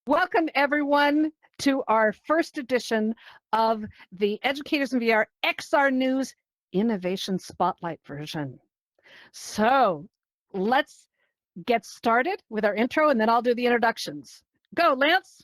Welcome, everyone, to our first edition of the Educators in VR XR News Innovation Spotlight version. So let's get started with our intro, and then I'll do the introductions. Go, Lance.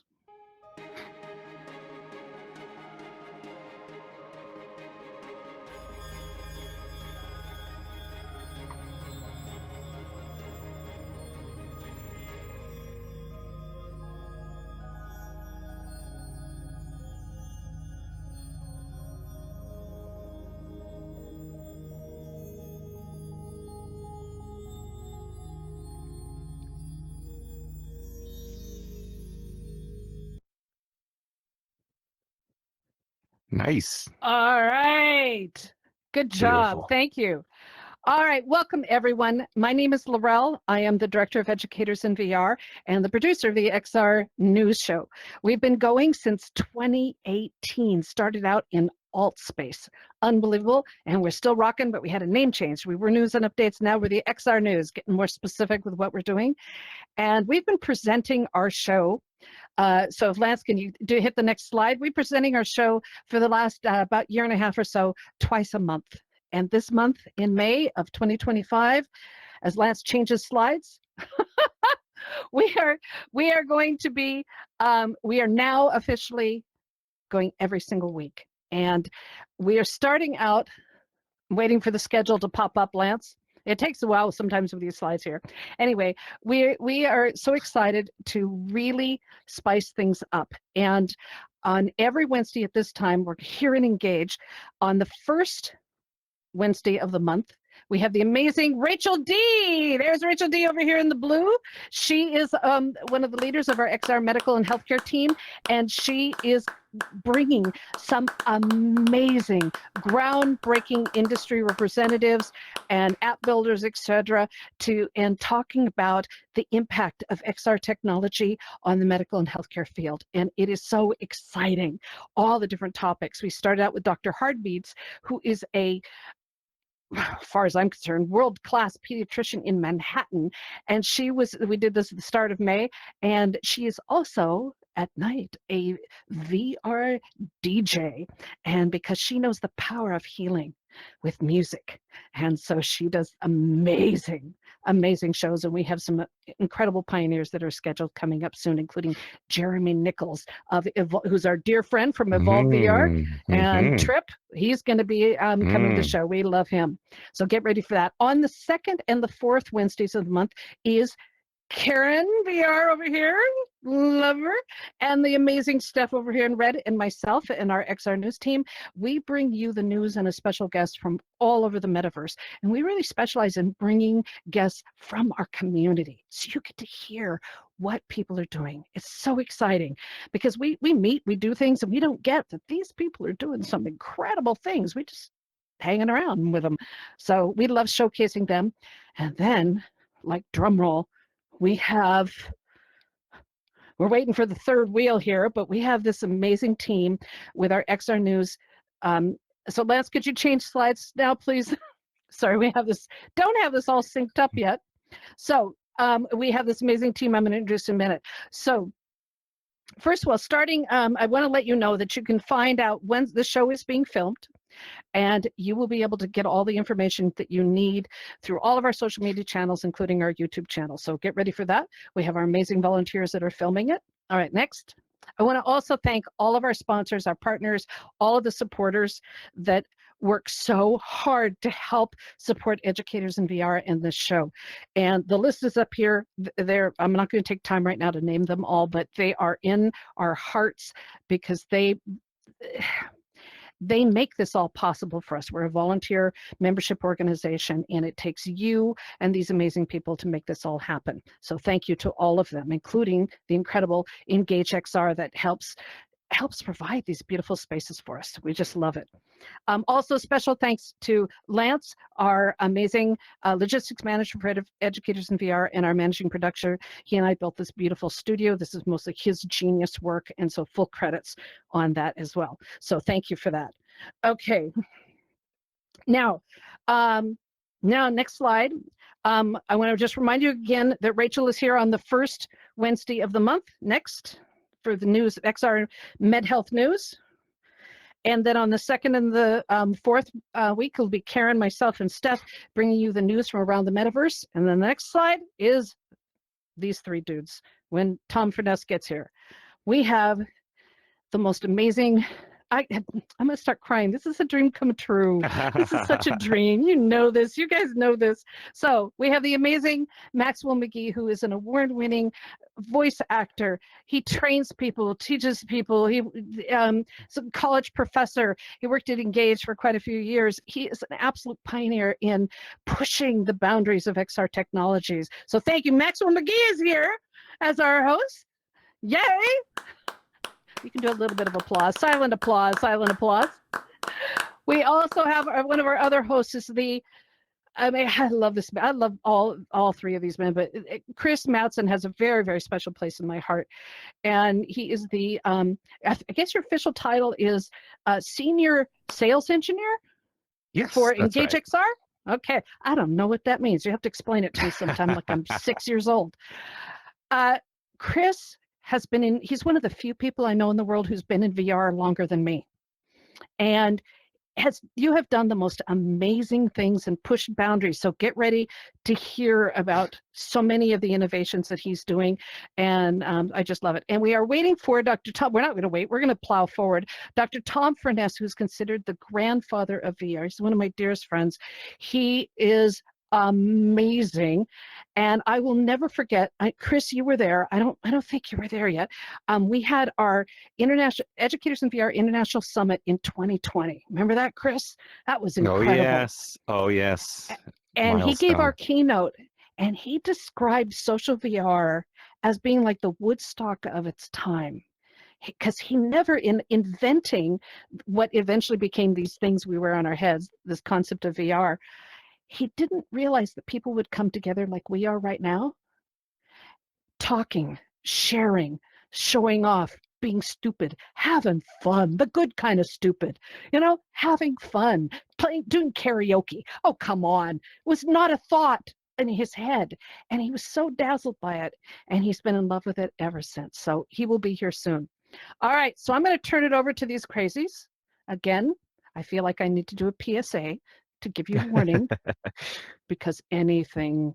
Nice. All right. Good job. Beautiful. Thank you. All right. Welcome, everyone. My name is Laurel. I am the Director of Educators in VR and the producer of the XR News Show. We've been going since 2018, started out in alt space. Unbelievable. And we're still rocking, but we had a name change. We were News and Updates. Now we're the XR News, getting more specific with what we're doing. And we've been presenting our show. So if Lance, can you hit the next slide? We're presenting our show for the last about year and a half or so, twice a month. And this month in May of 2025, as Lance changes slides, we are going to be, we are now officially going every single week. And we are starting out, waiting for the schedule to pop up, Lance. It takes a while sometimes with these slides here. Anyway, we are so excited to really spice things up. And on every Wednesday at this time, we're here and engaged. On the first Wednesday of the month, we have the amazing Rachel D. There's Rachel D over here in the blue. She is one of the leaders of our XR medical and healthcare team, and she is bringing some amazing, groundbreaking industry representatives and app builders, etc., and talking about the impact of XR technology on the medical and healthcare field. And it is so exciting, all the different topics. We started out with Dr. Hardbeats, who is a, as far as I'm concerned, world-class pediatrician in Manhattan. And we did this at the start of May, and she is also at night a VR DJ, and because she knows the power of healing with music, and so she does amazing shows, and we have some incredible pioneers that are scheduled coming up soon, including Jeremy Nichols who's our dear friend from Evolve VR, and Trip. He's going to be coming to the show. We love him, so get ready for that. On the second and the fourth Wednesdays of the month is Karen VR over here, love her, and the amazing Steph over here in red, and myself and our XR News team. We bring you the news and a special guest from all over the metaverse, and we really specialize in bringing guests from our community, so you get to hear what people are doing. It's so exciting because we meet, we do things, and we don't get that these people are doing some incredible things. We just hanging around with them, so we love showcasing them. And then, like drum roll, we're waiting for the third wheel here, but we have this amazing team with our XR News. So Lance, could you change slides now, please? Sorry, don't have this all synced up yet. So we have this amazing team I'm going to introduce in a minute. So first of all, starting, I want to let you know that you can find out when the show is being filmed, and you will be able to get all the information that you need through all of our social media channels, including our YouTube channel. So get ready for that. We have our amazing volunteers that are filming it. All right, next. I want to also thank all of our sponsors, our partners, all of the supporters that work so hard to help support Educators in VR in this show. And the list is up here. I'm not going to take time right now to name them all, but they are in our hearts because they make this all possible for us. We're a volunteer membership organization, and it takes you and these amazing people to make this all happen. So thank you to all of them, including the incredible Engage XR that helps provide these beautiful spaces for us. We just love it. Also, special thanks to Lance, our amazing logistics manager for Educators in VR, and our managing producer. He and I built this beautiful studio. This is mostly his genius work, and so full credits on that as well. So thank you for that. Okay. Now, next slide. I want to just remind you again that Rachel is here on the first Wednesday of the month. Next. for the news, XR Med Health News. And then on the second and the fourth week, it'll be Karen, myself, and Steph bringing you the news from around the metaverse. And then the next slide is these three dudes when Tom Furness gets here. We have the most amazing. I'm going to start crying. This is a dream come true. This is such a dream. You know this. You guys know this. So we have the amazing Maxwell McGee, who is an award-winning voice actor. He trains people, teaches people. He's a college professor. He worked at Engage for quite a few years. He is an absolute pioneer in pushing the boundaries of XR technologies. So thank you. Maxwell McGee is here as our host. Yay! You can do a little bit of applause, silent applause, silent applause. We also have one of our other hosts is I love this. I love all three of these men, but Chris Madsen has a very, very special place in my heart. And he is the, I guess your official title is Senior Sales Engineer for Engage right. XR? Okay, I don't know what that means. You have to explain it to me sometime like I'm 6 years old. Chris has been he's one of the few people I know in the world who's been in VR longer than me. And you have done the most amazing things and pushed boundaries. So get ready to hear about so many of the innovations that he's doing. And I just love it. And we are waiting for Dr. Tom. We're not going to wait. We're going to plow forward. Dr. Tom Furness, who's considered the grandfather of VR. He's one of my dearest friends. He is amazing, and I will never forget. Chris, you were there. I don't think you were there yet. We had our International Educators in VR International Summit in 2020. Remember that, Chris? That was incredible. Oh yes. And milestone. He gave our keynote, and he described social VR as being like the Woodstock of its time. Because he never, in inventing what eventually became these things we wear on our heads, this concept of VR, he didn't realize that people would come together like we are right now, talking, sharing, showing off, being stupid, having fun, the good kind of stupid, having fun, doing karaoke. Oh, come on. It was not a thought in his head. And he was so dazzled by it. And he's been in love with it ever since. So he will be here soon. All right. So I'm going to turn it over to these crazies. Again, I feel like I need to do a PSA to give you a warning because anything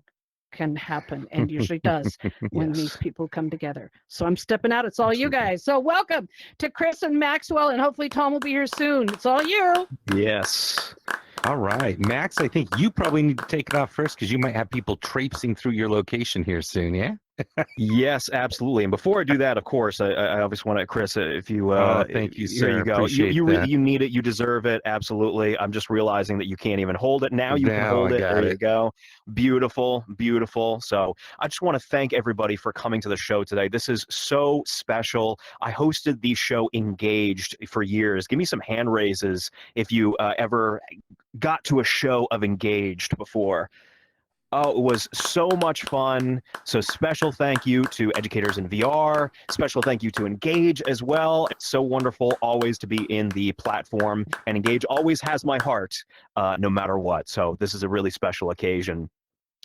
can happen and usually does when these people come together. So I'm stepping out. It's all you guys. So welcome to Chris and Maxwell, and hopefully Tom will be here soon. It's all you. Yes. All right. Max, I think you probably need to take it off first because you might have people traipsing through your location here soon, yeah? Yes, absolutely. And before I do that, of course, I obviously want to, Chris, if you, thank you, sir. Here you go. You need it. You deserve it. Absolutely. I'm just realizing that you can't even hold it. Now you can hold it. There you go. Beautiful, beautiful. So I just want to thank everybody for coming to the show today. This is so special. I hosted the show Engaged for years. Give me some hand raises if you ever got to a show of Engaged before. Oh, it was so much fun. So special thank you to Educators in VR. Special thank you to Engage as well. It's so wonderful always to be in the platform. And Engage always has my heart, no matter what. So this is a really special occasion.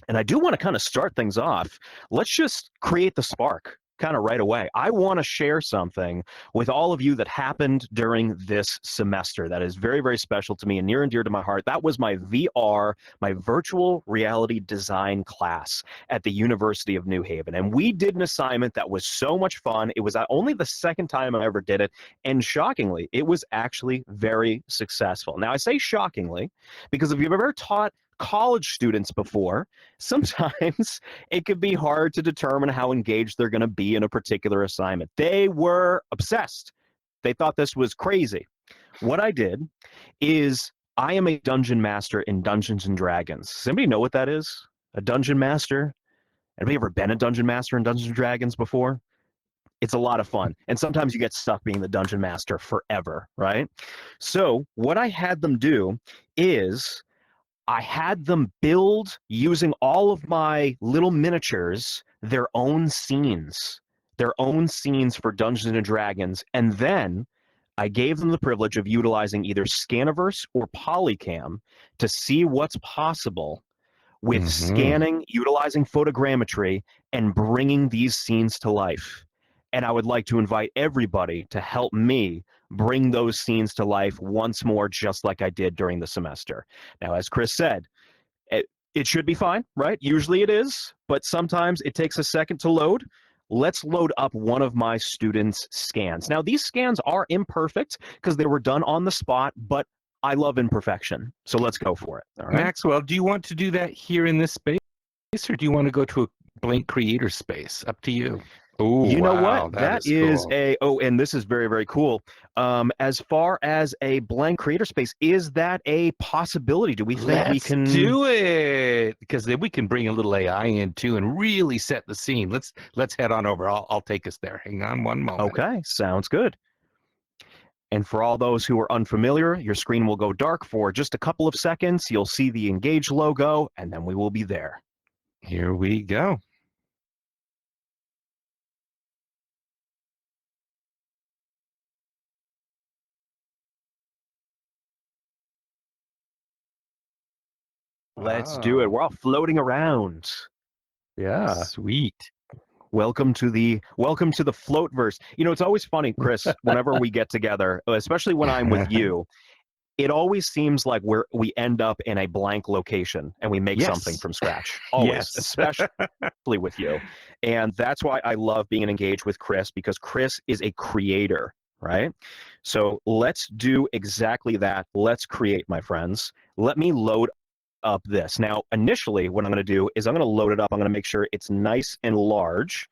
And I do want to kind of start things off. Let's just create the spark kind of right away. I want to share something with all of you that happened during this semester that is very, very special to me and near and dear to my heart. That was my VR, my virtual reality design class at the University of New Haven. And we did an assignment that was so much fun. It was only the second time I ever did it. And shockingly, it was actually very successful. Now, I say shockingly because if you've ever taught college students before, sometimes it could be hard to determine how engaged they're going to be in a particular assignment. They were obsessed. They thought this was crazy. What I did is I am a dungeon master in Dungeons and Dragons. Does anybody know what that is? A dungeon master? Anybody ever been a dungeon master in Dungeons and Dragons before? It's a lot of fun. And sometimes you get stuck being the dungeon master forever, right? So what I had them do is I had them build, using all of my little miniatures, their own scenes for Dungeons and Dragons. And then I gave them the privilege of utilizing either Scaniverse or Polycam to see what's possible with scanning, utilizing photogrammetry, and bringing these scenes to life. And I would like to invite everybody to help me bring those scenes to life once more, just like I did during the semester. Now, as Chris said, it should be fine, right? Usually it is, but sometimes it takes a second to load. Let's load up one of my students' scans. Now, these scans are imperfect because they were done on the spot, but I love imperfection. So let's go for it. All right? Maxwell, do you want to do that here in this space, or do you want to go to a blank creator space? Up to you. Oh, you know wow, what? That is cool. and this is very, very cool. As far as a blank creator space, is that a possibility? Do we think we can do it? Because then we can bring a little AI in too and really set the scene. Let's head on over. I'll take us there. Hang on one moment. Okay, sounds good. And for all those who are unfamiliar, your screen will go dark for just a couple of seconds. You'll see the Engage logo, and then we will be there. Here we go. Let's do it. We're all floating around. Yeah. Sweet. Welcome to the floatverse. You know, it's always funny, Chris, whenever we get together, especially when I'm with you, it always seems like we end up in a blank location and we make something from scratch. Always, especially with you. And that's why I love being engaged with Chris, because Chris is a creator, right? So let's do exactly that. Let's create, my friends. Let me load up this. Now, initially, what I'm going to do is I'm going to load it up. I'm going to make sure it's nice and large.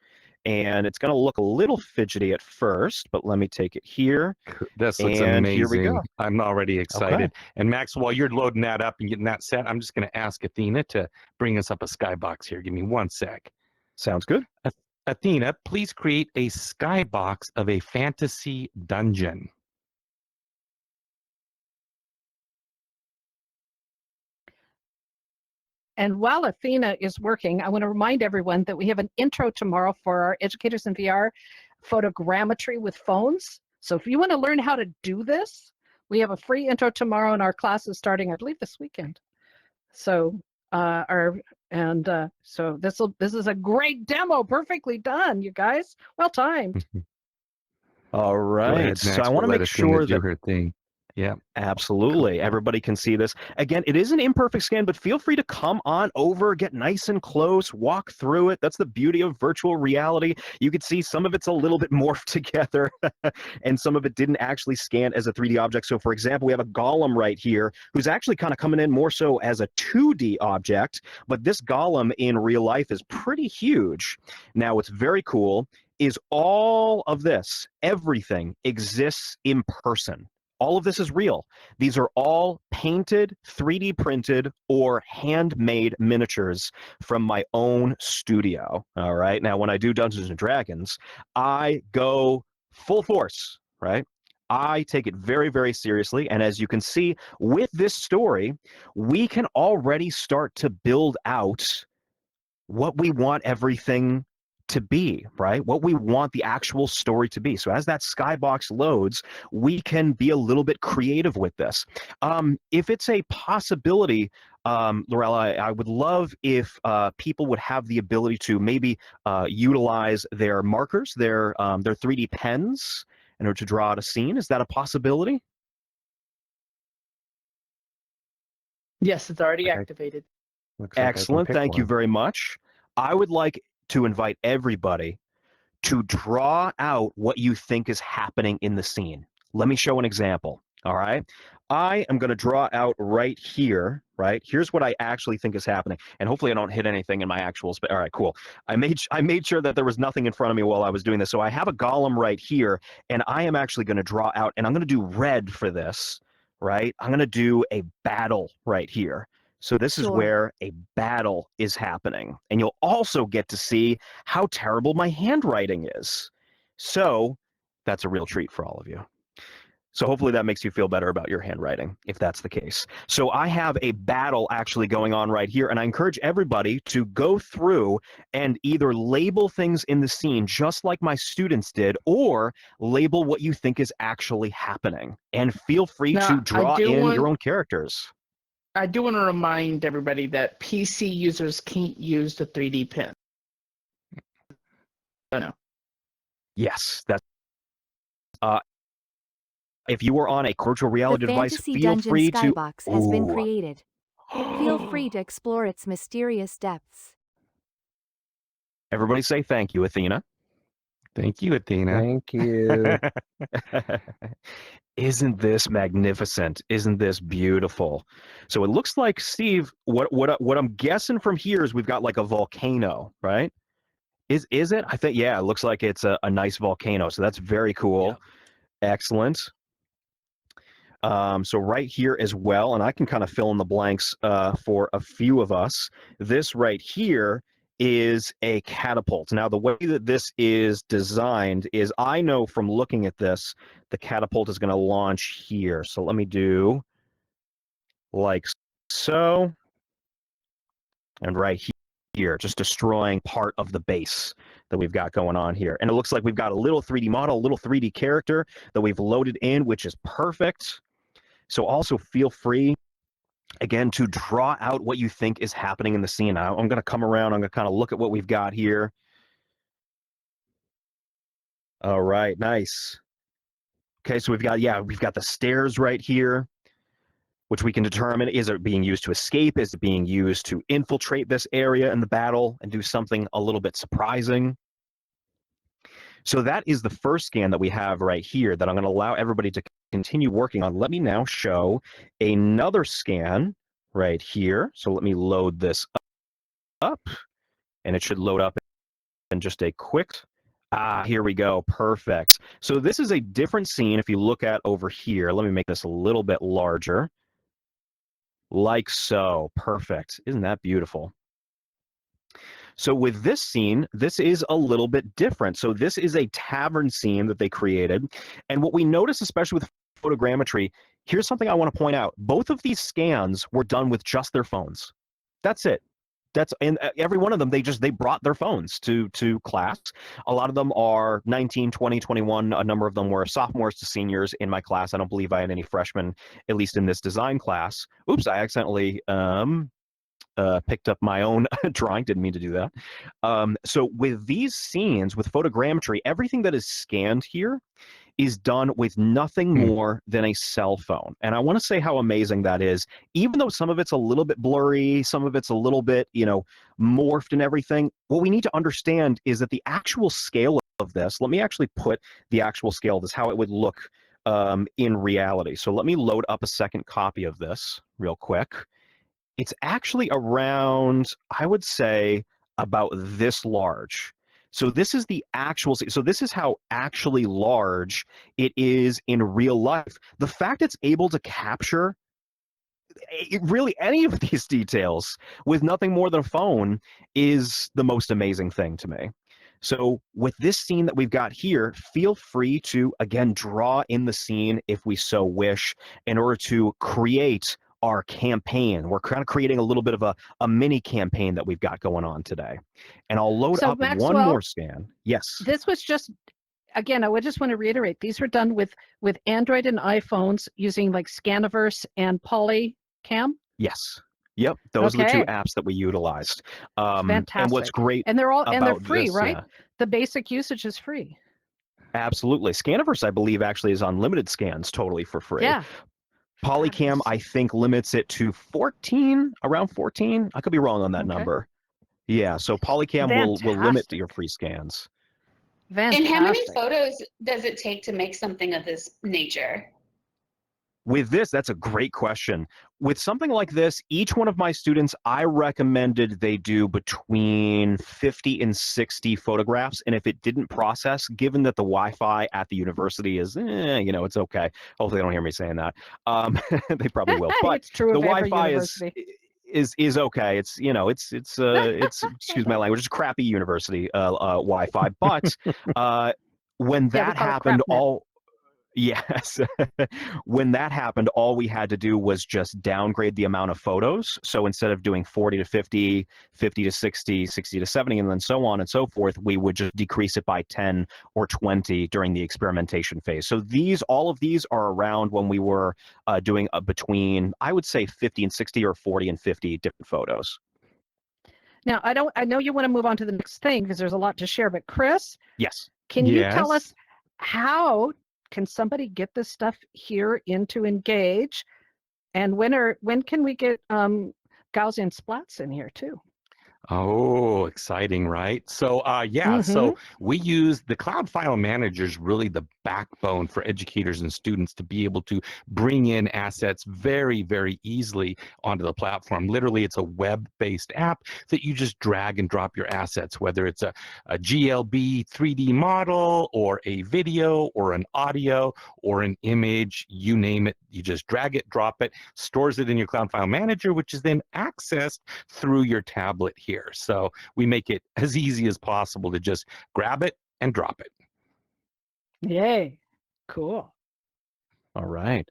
And it's going to look a little fidgety at first, but let me take it here. This looks amazing. Here we go. I'm already excited. Okay. And Max, while you're loading that up and getting that set, I'm just going to ask Athena to bring us up a skybox here. Give me 1 sec. Sounds good. Athena, please create a skybox of a fantasy dungeon. And while Athena is working, I want to remind everyone that we have an intro tomorrow for our Educators in VR photogrammetry with phones. So if you want to learn how to do this, we have a free intro tomorrow, and our class is starting, I believe, this weekend. So so this is a great demo, perfectly done, you guys. Well timed. All right. Ahead, so I want to make sure that her thing. Yeah, absolutely. Cool. Everybody can see this. Again, it is an imperfect scan, but feel free to come on over, get nice and close, walk through it. That's the beauty of virtual reality. You could see some of it's a little bit morphed together, and some of it didn't actually scan as a 3D object. So, for example, we have a golem right here who's actually kind of coming in more so as a 2D object, but this golem in real life is pretty huge. Now, what's very cool is all of this, everything exists in person. All of this is real. These are all painted, 3D printed, or handmade miniatures from my own studio. All right. Now, when I do Dungeons and Dragons, I go full force, right? I take it very, very seriously. And as you can see with this story, we can already start to build out what we want everything to be, right? What we want the actual story to be. So as that skybox loads, we can be a little bit creative with this. If it's a possibility, Lorella, I would love if people would have the ability to maybe utilize their markers, their 3D pens, in order to draw out a scene. Is that a possibility? Yes, it's already activated. Excellent. Thank you very much. I would like to invite everybody to draw out what you think is happening in the scene. Let me show an example. All right. I am going to draw out right here, right? Here's what I actually think is happening. And hopefully I don't hit anything in my actual space. All right, cool. I made sure that there was nothing in front of me while I was doing this. So I have a golem right here, and I am actually going to draw out, and I'm going to do red for this, right? I'm going to do a battle right here. So this is where a battle is happening. And you'll also get to see how terrible my handwriting is. So that's a real treat for all of you. So hopefully that makes you feel better about your handwriting, if that's the case. So I have a battle actually going on right here, and I encourage everybody to go through and either label things in the scene just like my students did, or label what you think is actually happening. And feel free to draw in your own characters. I do want to remind everybody that PC users can't use the 3D pen. Oh, no. Yes, that's if you are on a virtual reality The device, fantasy feel dungeon free to. skybox has been Ooh. created. Feel free to explore its mysterious depths. Everybody say thank you, Athena. Thank you, Athena. Thank you. Isn't this magnificent? Isn't this beautiful? So it looks like, Steve, what I'm guessing from here is we've got like a volcano, right? Is it? I think, yeah, it looks like it's a nice volcano. So that's very cool. Yep. Excellent. So right here as well, and I can kind of fill in the blanks for a few of us. This right here is a catapult. Now, the way that this is designed is, I know from looking at this, the catapult is going to launch here. So let me do like so, and right here, just destroying part of the base that we've got going on here. And it looks like we've got a little 3D model, a little 3D character that we've loaded in, which is perfect. So also feel free, again, to draw out what you think is happening in the scene. I'm going to come around. I'm going to kind of look at what we've got here. All right, nice. Okay, so we've got the stairs right here, which we can determine, is it being used to escape? Is it being used to infiltrate this area in the battle and do something a little bit surprising? So that is the first scan that we have right here that I'm going to allow everybody to continue working on. Let me now show another scan right here. So let me load this up, and it should load up in just a quick. Here we go. Perfect. So this is a different scene. If you look at over here, let me make this a little bit larger. Like so. Perfect. Isn't that beautiful? So with this scene, this is a little bit different. So this is a tavern scene that they created. And what we notice, especially with photogrammetry, here's something I want to point out. Both of these scans were done with just their phones. That's it. And every one of them, they brought their phones to class. A lot of them are 19, 20, 21. A number of them were sophomores to seniors in my class. I don't believe I had any freshmen, at least in this design class. Oops, I accidentally picked up my own drawing. Didn't mean to do that. So with these scenes, with photogrammetry, everything that is scanned here is done with nothing more than a cell phone. And I want to say how amazing that is. Even though some of it's a little bit blurry, some of it's a little bit, morphed and everything, what we need to understand is that the actual scale of this, let me actually put the actual scale of this, how it would look in reality. So let me load up a second copy of this real quick. It's actually around, I would say, about this large. So this is the actual, so this is how actually large it is in real life. The fact it's able to capture really any of these details with nothing more than a phone is the most amazing thing to me. So with this scene that we've got here, feel free to, again, draw in the scene if we so wish in order to create our campaign. We're kind of creating a little bit of a mini campaign that we've got going on today. And I'll load up Maxwell, one more scan. Yes. This was just, again, I would just want to reiterate, these were done with Android and iPhones using like Scaniverse and Polycam. Yes. Yep. Those are the two apps that we utilized. Fantastic. And what's great, and they're free, this, right? Yeah. The basic usage is free. Absolutely. Scaniverse, I believe, actually is unlimited scans totally for free. Yeah. Polycam, I think, limits it to 14, around 14. I could be wrong on that number. Yeah, so Polycam will limit your free scans. Fantastic. And how many photos does it take to make something of this nature? With this, that's a great question. With something like this, each one of my students, I recommended they do between 50 and 60 photographs. And if it didn't process, given that the Wi-Fi at the university is, it's okay. Hopefully they don't hear me saying that. They probably will. But it's true the of every Wi-Fi university. is okay. It's it's excuse my language, it's crappy university Wi-Fi. But when that happened, Yes. When that happened, all we had to do was just downgrade the amount of photos. So instead of doing 40 to 50, 50 to 60, 60 to 70, and then so on and so forth, we would just decrease it by 10 or 20 during the experimentation phase. So all of these are around when we were doing between, I would say, 50 and 60 or 40 and 50 different photos. Now, I know you want to move on to the next thing because there's a lot to share, but Chris? Yes. Can you tell Yes. us how can somebody get this stuff here into Engage? And when can we get Gaussian splats in here too? Oh, exciting, right? So, yeah, so we use the Cloud File Manager is really the backbone for educators and students to be able to bring in assets very, very easily onto the platform. Literally, it's a web-based app that you just drag and drop your assets, whether it's a GLB 3D model or a video or an audio or an image, you name it. You just drag it, drop it, stores it in your Cloud File Manager, which is then accessed through your tablet here. So we make it as easy as possible to just grab it and drop it. Yay. Cool. All right.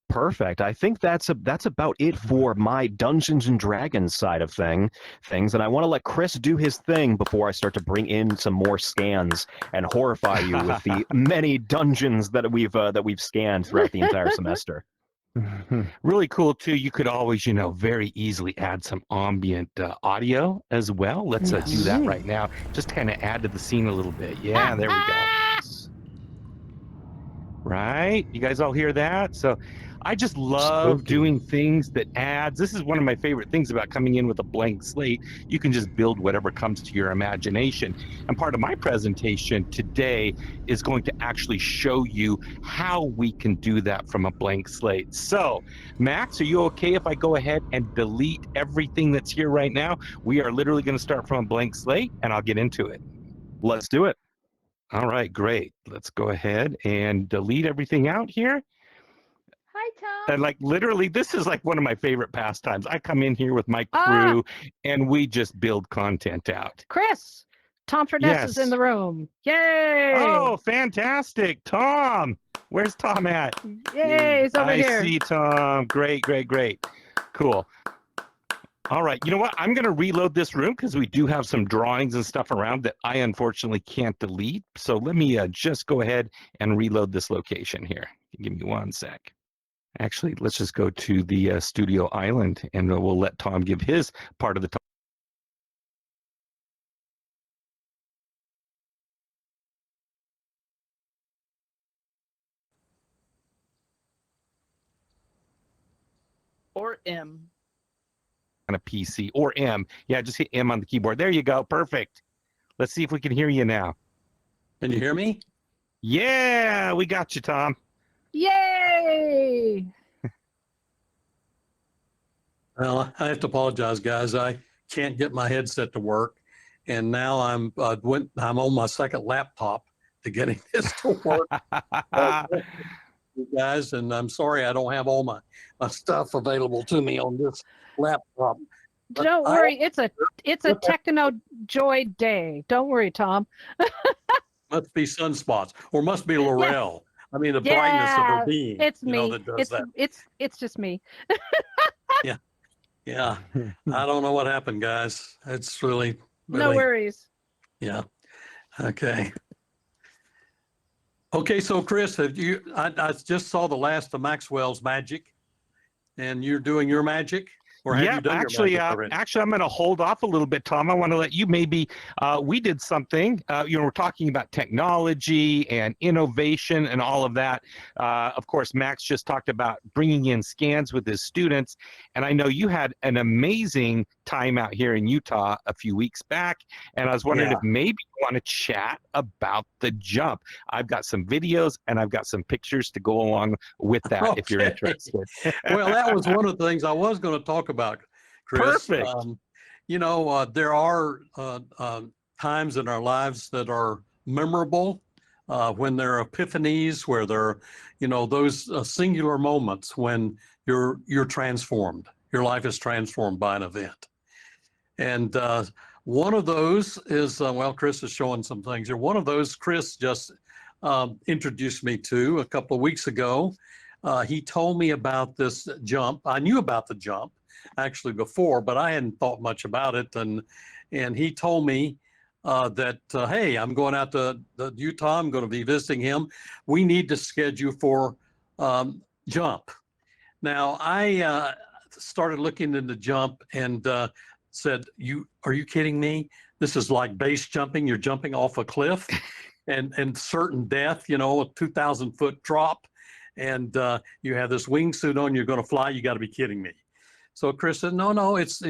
Perfect. I think that's about it for my Dungeons and Dragons side of things. And I want to let Chris do his thing before I start to bring in some more scans and horrify you with the many dungeons that we've scanned throughout the entire semester. Really cool too. You could always, very easily add some ambient audio as well. Let's do that right now. Just kind of add to the scene a little bit. Yeah, there we go. Right? You guys all hear that? So I just love doing things that adds. This is one of my favorite things about coming in with a blank slate. You can just build whatever comes to your imagination. And part of my presentation today is going to actually show you how we can do that from a blank slate. So, Max, are you okay if I go ahead and delete everything that's here right now? We are literally going to start from a blank slate, and I'll get into it. Let's do it. All right, great. Let's go ahead and delete everything out here. Hi, Tom. And literally, this is one of my favorite pastimes. I come in here with my crew and we just build content out. Chris, Tom Furness is in the room. Yay! Oh, fantastic. Tom, where's Tom at? Yay, he's over here. I see Tom. Great, great, great. Cool. All right, you know what? I'm going to reload this room because we do have some drawings and stuff around that I unfortunately can't delete. So let me just go ahead and reload this location here. Give me one sec. Actually, let's just go to the studio island and we'll let Tom give his part of the talk. Or M. On a PC or M. Yeah, just hit M on the keyboard. There you go. Perfect. Let's see if we can hear you now. Can you hear me? Yeah, we got you, Tom. Yay! Well, I have to apologize, guys. I can't get my headset to work, and now I'm on my second laptop to getting this to work. You guys, and I'm sorry I don't have all my stuff available to me on this laptop. But Don't worry, it's a techno joy day. Don't worry, Tom. Must be sunspots, or must be Laurel. I mean, the brightness of her being. It's me. That does that. It's just me. Yeah, I don't know what happened, guys. It's really No worries. Yeah. Okay. Okay, so Chris, I just saw the last of Maxwell's magic, and you're doing your magic? Or have you done actually, your magic already? actually, I'm going to hold off a little bit, Tom. I want to let you maybe, we did something, we're talking about technology and innovation and all of that. Of course, Max just talked about bringing in scans with his students. And I know you had an amazing time out here in Utah a few weeks back. And I was wondering if maybe you want to chat about the jump. I've got some videos and I've got some pictures to go along with that if you're interested. Well, that was one of the things I was going to talk about, Chris. Perfect. There are times in our lives that are memorable when there are epiphanies, where there are, those singular moments when you're transformed. Your life is transformed by an event. And one of those is, Chris is showing some things here. One of those Chris just introduced me to a couple of weeks ago. He told me about this jump. I knew about the jump actually before, but I hadn't thought much about it. And he told me that, hey, I'm going out to Utah. I'm going to be visiting him. We need to schedule for jump. Now, I started looking into jump and said, are you kidding me? This is like base jumping. You're jumping off a cliff. and certain death, you know, a 2,000-foot drop, and you have this wingsuit on, you're going to fly. You got to be kidding me. So Chris said, no, it's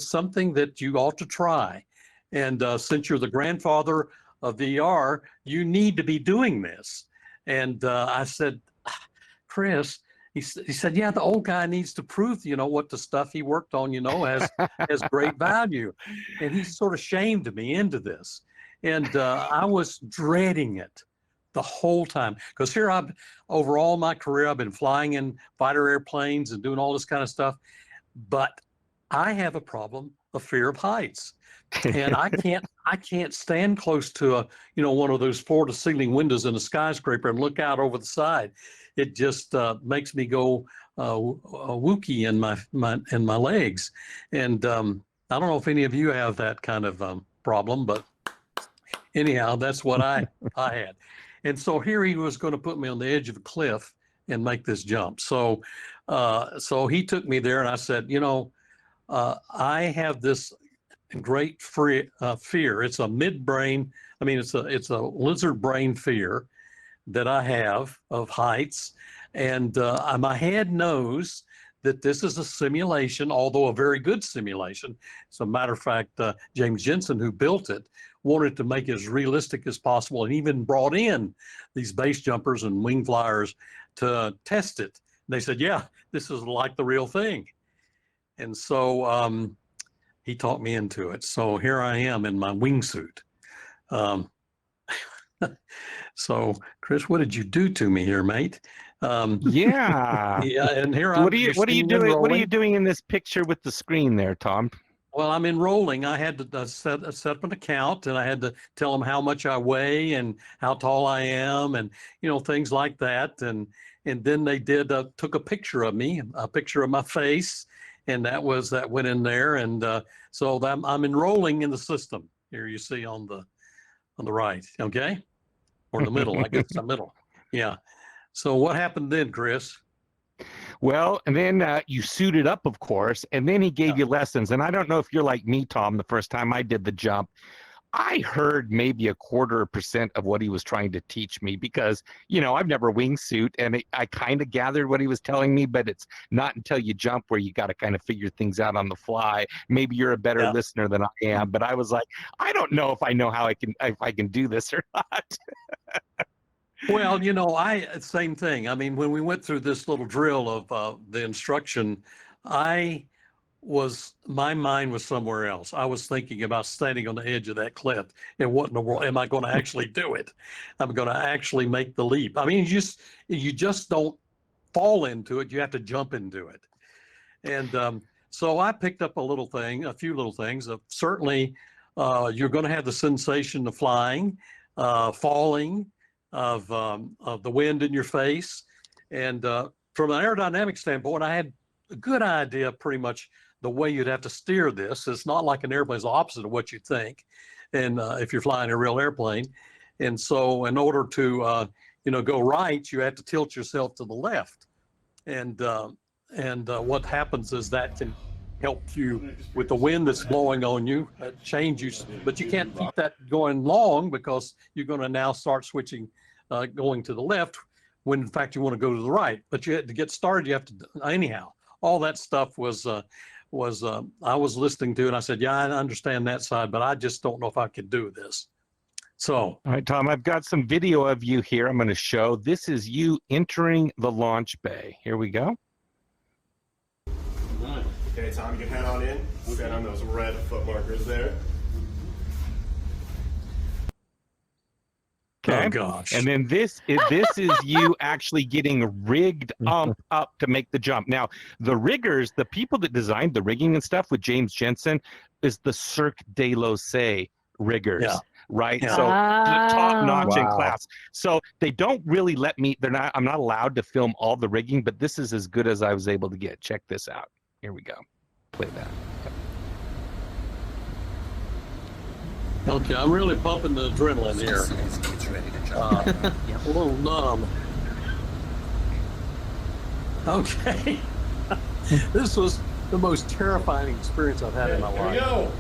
something that you ought to try. And since you're the grandfather of VR, you need to be doing this. And I said, Chris, he said, yeah, the old guy needs to prove, you know, what the stuff he worked on, you know, has great value. And he sort of shamed me into this. And I was dreading it the whole time, because here over all my career, I've been flying in fighter airplanes and doing all this kind of stuff. But I have a problem of fear of heights. And I can't stand close to one of those floor-to-ceiling windows in a skyscraper and look out over the side. It just makes me go wookie in my legs. And I don't know if any of you have that kind of problem, but anyhow, that's what I had. And so here he was going to put me on the edge of a cliff and make this jump. So he took me there, and I said, I have this great fear. It's a midbrain. I mean, it's a lizard brain fear that I have of heights, and my head knows that this is a simulation, although a very good simulation. As a matter of fact, James Jensen, who built it, wanted to make it as realistic as possible, and even brought in these base jumpers and wing flyers to test it. And they said, yeah, this is like the real thing. And so he talked me into it. So here I am in my wingsuit. So Chris, what did you do to me here, mate? Yeah. Yeah. And here what are you doing? What are you doing in this picture with the screen there, Tom? Well, I'm enrolling. I had to set up an account, and I had to tell them how much I weigh and how tall I am, and things like that. And then they took a picture of me, a picture of my face, and that went in there. And so I'm enrolling in the system. Here you see on the right, okay, or the middle. I guess it's the middle. Yeah. So what happened then, Chris? Well, and then you suited up, of course, and then he gave you lessons. And I don't know if you're like me, Tom. The first time I did the jump, I heard maybe 0.25% of what he was trying to teach me, because, I've never wingsuit, and I kind of gathered what he was telling me, but it's not until you jump where you got to kind of figure things out on the fly. Maybe you're a better listener than I am, but I was like, I don't know if I know if I can do this or not. Well, same thing. I mean, when we went through this little drill of the instruction, my mind was somewhere else. I was thinking about standing on the edge of that cliff, and what in the world am I going to actually do it? I'm going to actually make the leap. I mean, you just don't fall into it. You have to jump into it. And so I picked up a few little things. Certainly, you're going to have the sensation of flying, falling, of the wind in your face. And from an aerodynamic standpoint, I had a good idea pretty much the way you'd have to steer this. It's not like an airplane. It's the opposite of what you think. And if you're flying a real airplane. And so in order to go right, you have to tilt yourself to the left. And what happens is that can help you with the wind that's blowing on you, change you, but you can't keep that going long, because you're going to now start switching, going to the left, when in fact you want to go to the right. But you had to get started, you have to, anyhow, all that stuff was I was listening to, and I said, yeah, I understand that side, but I just don't know if I could do this. So, all right, Tom, I've got some video of you here I'm going to show. This is you entering the launch bay. Here we go. Okay, Tom, you can head on in. Stand on those red foot markers there. Okay. Oh gosh. And then this is you actually getting rigged up to make the jump. Now, the riggers, the people that designed the rigging and stuff with James Jensen, is the Cirque de Loise riggers. Yeah. Right. Yeah. So top notch in class. So they don't really let me, I'm not allowed to film all the rigging, but this is as good as I was able to get. Check this out. Here we go. Play that. Okay, I'm really pumping the adrenaline here. It's ready to jump. A little numb. Okay. This was the most terrifying experience I've had in my life. Here we go.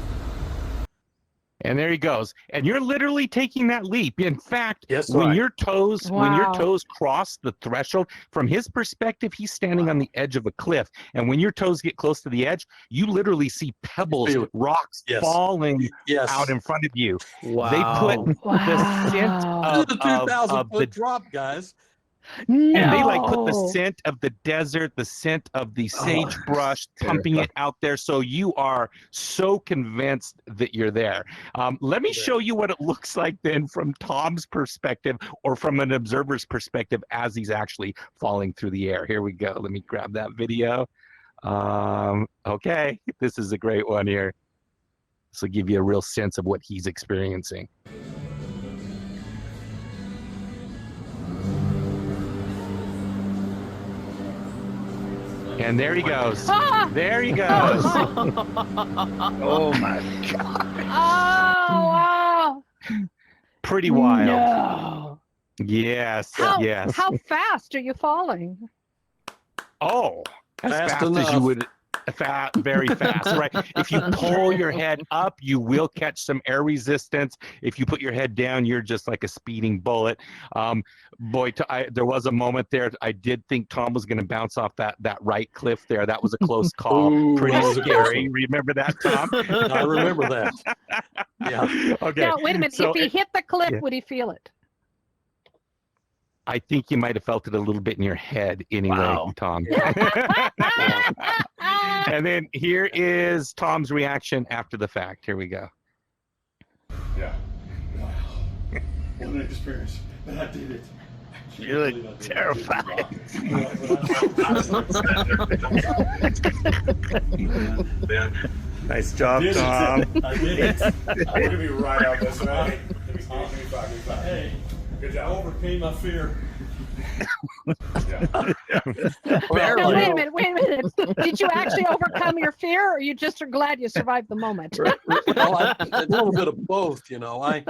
And there he goes. And you're literally taking that leap. In fact, Yes, when right. your toes cross the threshold, from his perspective, he's standing on the edge of a cliff. And when your toes get close to the edge, you literally see pebbles, rocks falling out in front of you. Wow. They put the scent of the 2,000-foot drop, guys. No. And they like put the scent of the desert, the scent of the sagebrush, pumping it out there. So you are so convinced that you're there. Let me show you what it looks like then from Tom's perspective or from an observer's perspective as he's actually falling through the air. Here we go. Let me grab that video. Okay, this is a great one here. This will give you a real sense of what he's experiencing. And there he goes. There he goes. Oh my God. Oh, wow. Pretty wild. No. Yes, yes. How fast are you falling? Oh, as fast enough. as you would. Very fast, right? If you pull your head up, you will catch some air resistance. If you put your head down, you're just like a speeding bullet. Boy, there was a moment there. I did think Tom was going to bounce off that right cliff there. That was a close call. Ooh, Pretty scary. Remember that, Tom? I remember that. Yeah. Okay. Now, wait a minute. So if he hit the cliff, would he feel it? I think you might have felt it a little bit in your head anyway, Tom. And then here is Tom's reaction after the fact. Here we go. Yeah. Wow. What an experience. But I did it. You're terrified. Nice job, Tom. I did it. I'm going to be right out this way. Give me 5. Hey, good job. I overcame my fear. No, wait a minute. Did you actually overcome your fear, or you just are glad you survived the moment? Well, a little bit of both, you know. I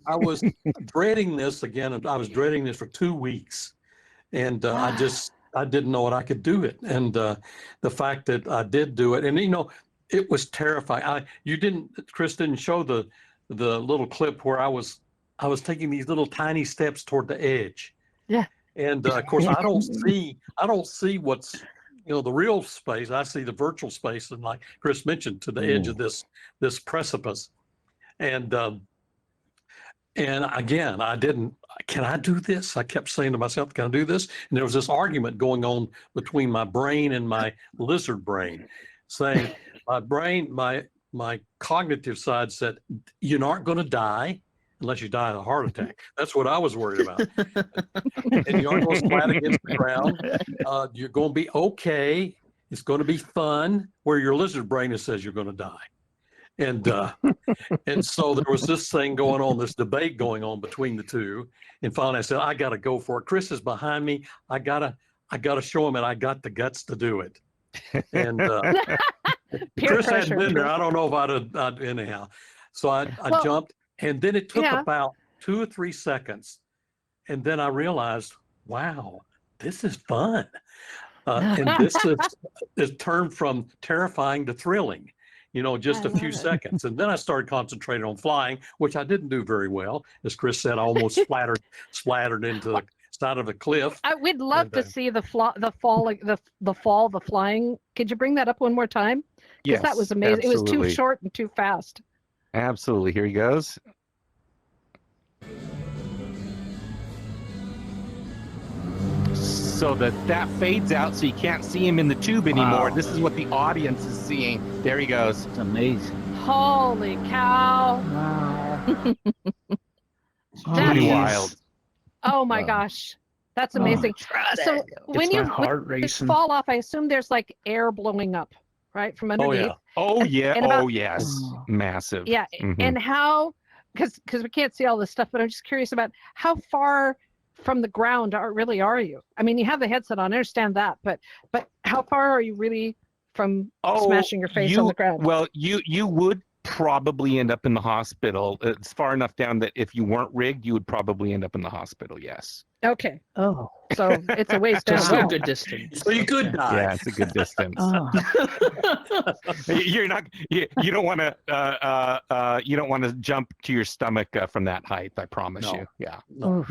was dreading this again, and I was dreading this for 2 weeks, and I didn't know what I could do it, and the fact that I did do it, and you know, it was terrifying. Chris didn't show the little clip where I was taking these little tiny steps toward the edge. Yeah. And of course, I don't see what's, you know, the real space. I see the virtual space, and like Chris mentioned, to the edge of this precipice. And again, I didn't. Can I do this? I kept saying to myself, "Can I do this?" And there was this argument going on between my brain and my lizard brain, saying, my brain, my cognitive side said, "You're not going to die unless you die of a heart attack." That's what I was worried about. And you aren't going to splat against the ground. You're going to be okay. It's going to be fun. Where your lizard brain says you're going to die. And so there was this thing going on, this debate going on between the two. And finally I said, I got to go for it. Chris is behind me. I gotta show him that I got the guts to do it. And Chris hadn't been there. I don't know if I'd anyhow. So I jumped. And then it took about 2 or 3 seconds. And then I realized, wow, this is fun. And this is turned from terrifying to thrilling, you know, just a few seconds. And then I started concentrating on flying, which I didn't do very well. As Chris said, I almost splattered into the side of a cliff. We'd love to see the flying. Could you bring that up one more time? Yes, that was amazing. Absolutely. It was too short and too fast. Absolutely. Here he goes. So that fades out, so you can't see him in the tube anymore. Wow. This is what the audience is seeing. There he goes. It's amazing. Holy cow! Wow. Pretty wild. Oh my gosh, that's amazing. So when you fall off, I assume there's like air blowing up, right, from underneath. Oh yeah. Yes. Massive. Yeah. And how? Because we can't see all this stuff, but I'm just curious about how far from the ground really are you? I mean, you have the headset on, I understand that, but how far are you really from smashing your face on the ground? Well, you would probably end up in the hospital. It's far enough down that if you weren't rigged, you would probably end up in the hospital. Yes. Okay. Oh, so it's a ways down. Still a Wow. good distance. So you could die. Yeah, it's a good distance. Oh. You're not. You don't want to. You don't want to jump to your stomach from that height. I promise No. you. Yeah. No.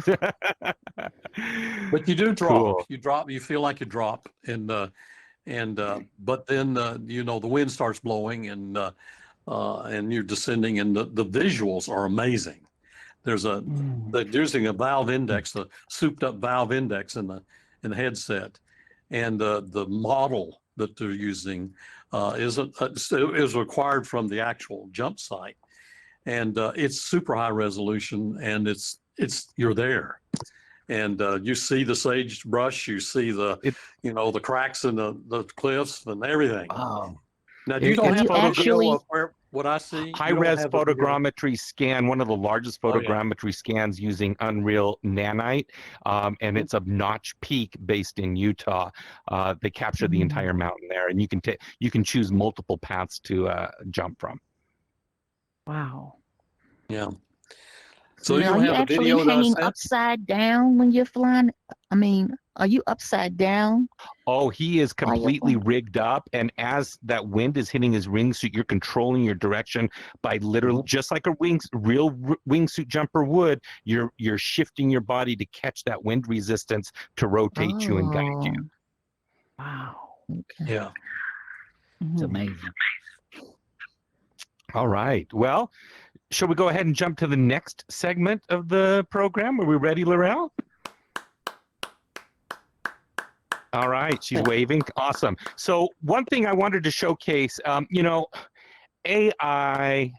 But you do drop. Cool. You drop. You feel like you drop, and but then you know, the wind starts blowing, and you're descending, and the visuals are amazing. There's they're using a valve index, the souped up valve index in the headset, and the model that they're using is required from the actual jump site, and it's super high resolution, and it's you're there, and you see the sagebrush, you see the cracks in the cliffs and everything. Oh. Now, you don't have actually video of what I see. High-res photogrammetry scan, one of the largest photogrammetry scans using Unreal Nanite, and it's a Notch Peak based in Utah. They capture the entire mountain there, and you can choose multiple paths to jump from. Wow. Yeah. So now, you are you have a actually video that I hanging sent? upside down when you're flying? I mean, are you upside down? Oh, he is While you're completely flying? rigged up, and as that wind is hitting his wingsuit, you're controlling your direction by literally, just like a real wingsuit jumper would. You're shifting your body to catch that wind resistance to rotate you and guide you. Wow. Okay. Yeah. It's amazing. All right. Well, shall we go ahead and jump to the next segment of the program? Are we ready, Laurel? All right, she's waving. Awesome. So one thing I wanted to showcase, AI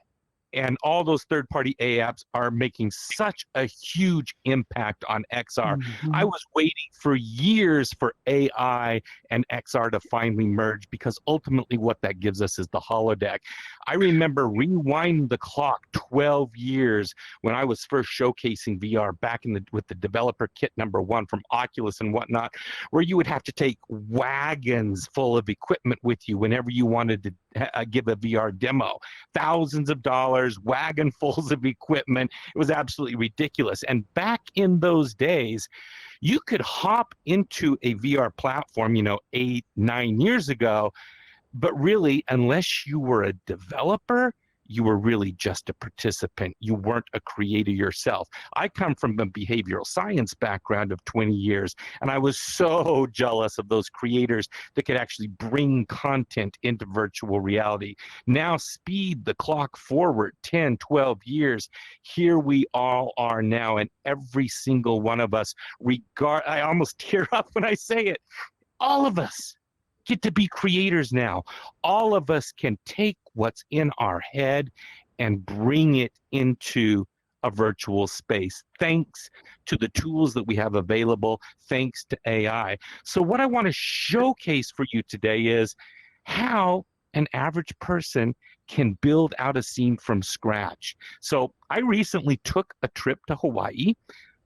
and all those third-party AI apps are making such a huge impact on XR. I was waiting for years for AI and XR to finally merge, because ultimately what that gives us is the holodeck. I remember rewinding the clock 12 years when I was first showcasing VR back with the developer kit #1 from Oculus and whatnot, where you would have to take wagons full of equipment with you whenever you wanted to give a VR demo. Thousands of dollars, wagonfuls of equipment. It was absolutely ridiculous. And back in those days, you could hop into a VR platform, 8, 9 years ago, but really, unless you were a developer, you were really just a participant. You weren't a creator yourself. I come from a behavioral science background of 20 years, and I was so jealous of those creators that could actually bring content into virtual reality. Now, speed the clock forward 10, 12 years. Here we all are now, and every single one of us, I almost tear up when I say it, all of us get to be creators now. All of us can take what's in our head and bring it into a virtual space, thanks to the tools that we have available, thanks to AI. So what I want to showcase for you today is how an average person can build out a scene from scratch. So I recently took a trip to Hawaii.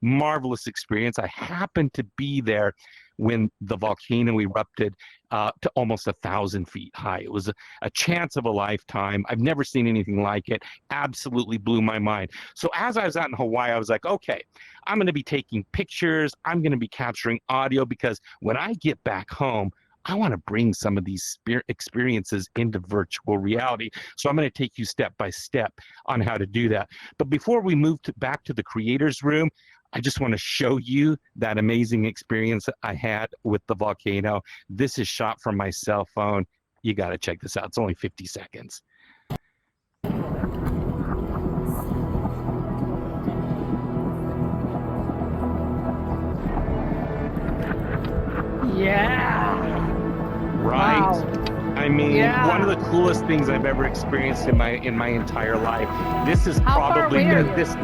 Marvelous experience. I happened to be there when the volcano erupted to almost 1,000 feet high. It was a chance of a lifetime. I've never seen anything like it. Absolutely blew my mind. So as I was out in Hawaii, I was like, okay, I'm going to be taking pictures. I'm going to be capturing audio, because when I get back home, I want to bring some of these experiences into virtual reality. So I'm going to take you step by step on how to do that. But before we move back to the creator's room, I just want to show you that amazing experience I had with the volcano. This is shot from my cell phone. You got to check this out. It's only 50 seconds. Yeah. Right. Wow. I mean, Yeah. one of the coolest things I've ever experienced in my entire life. This is How far probably away are you? this.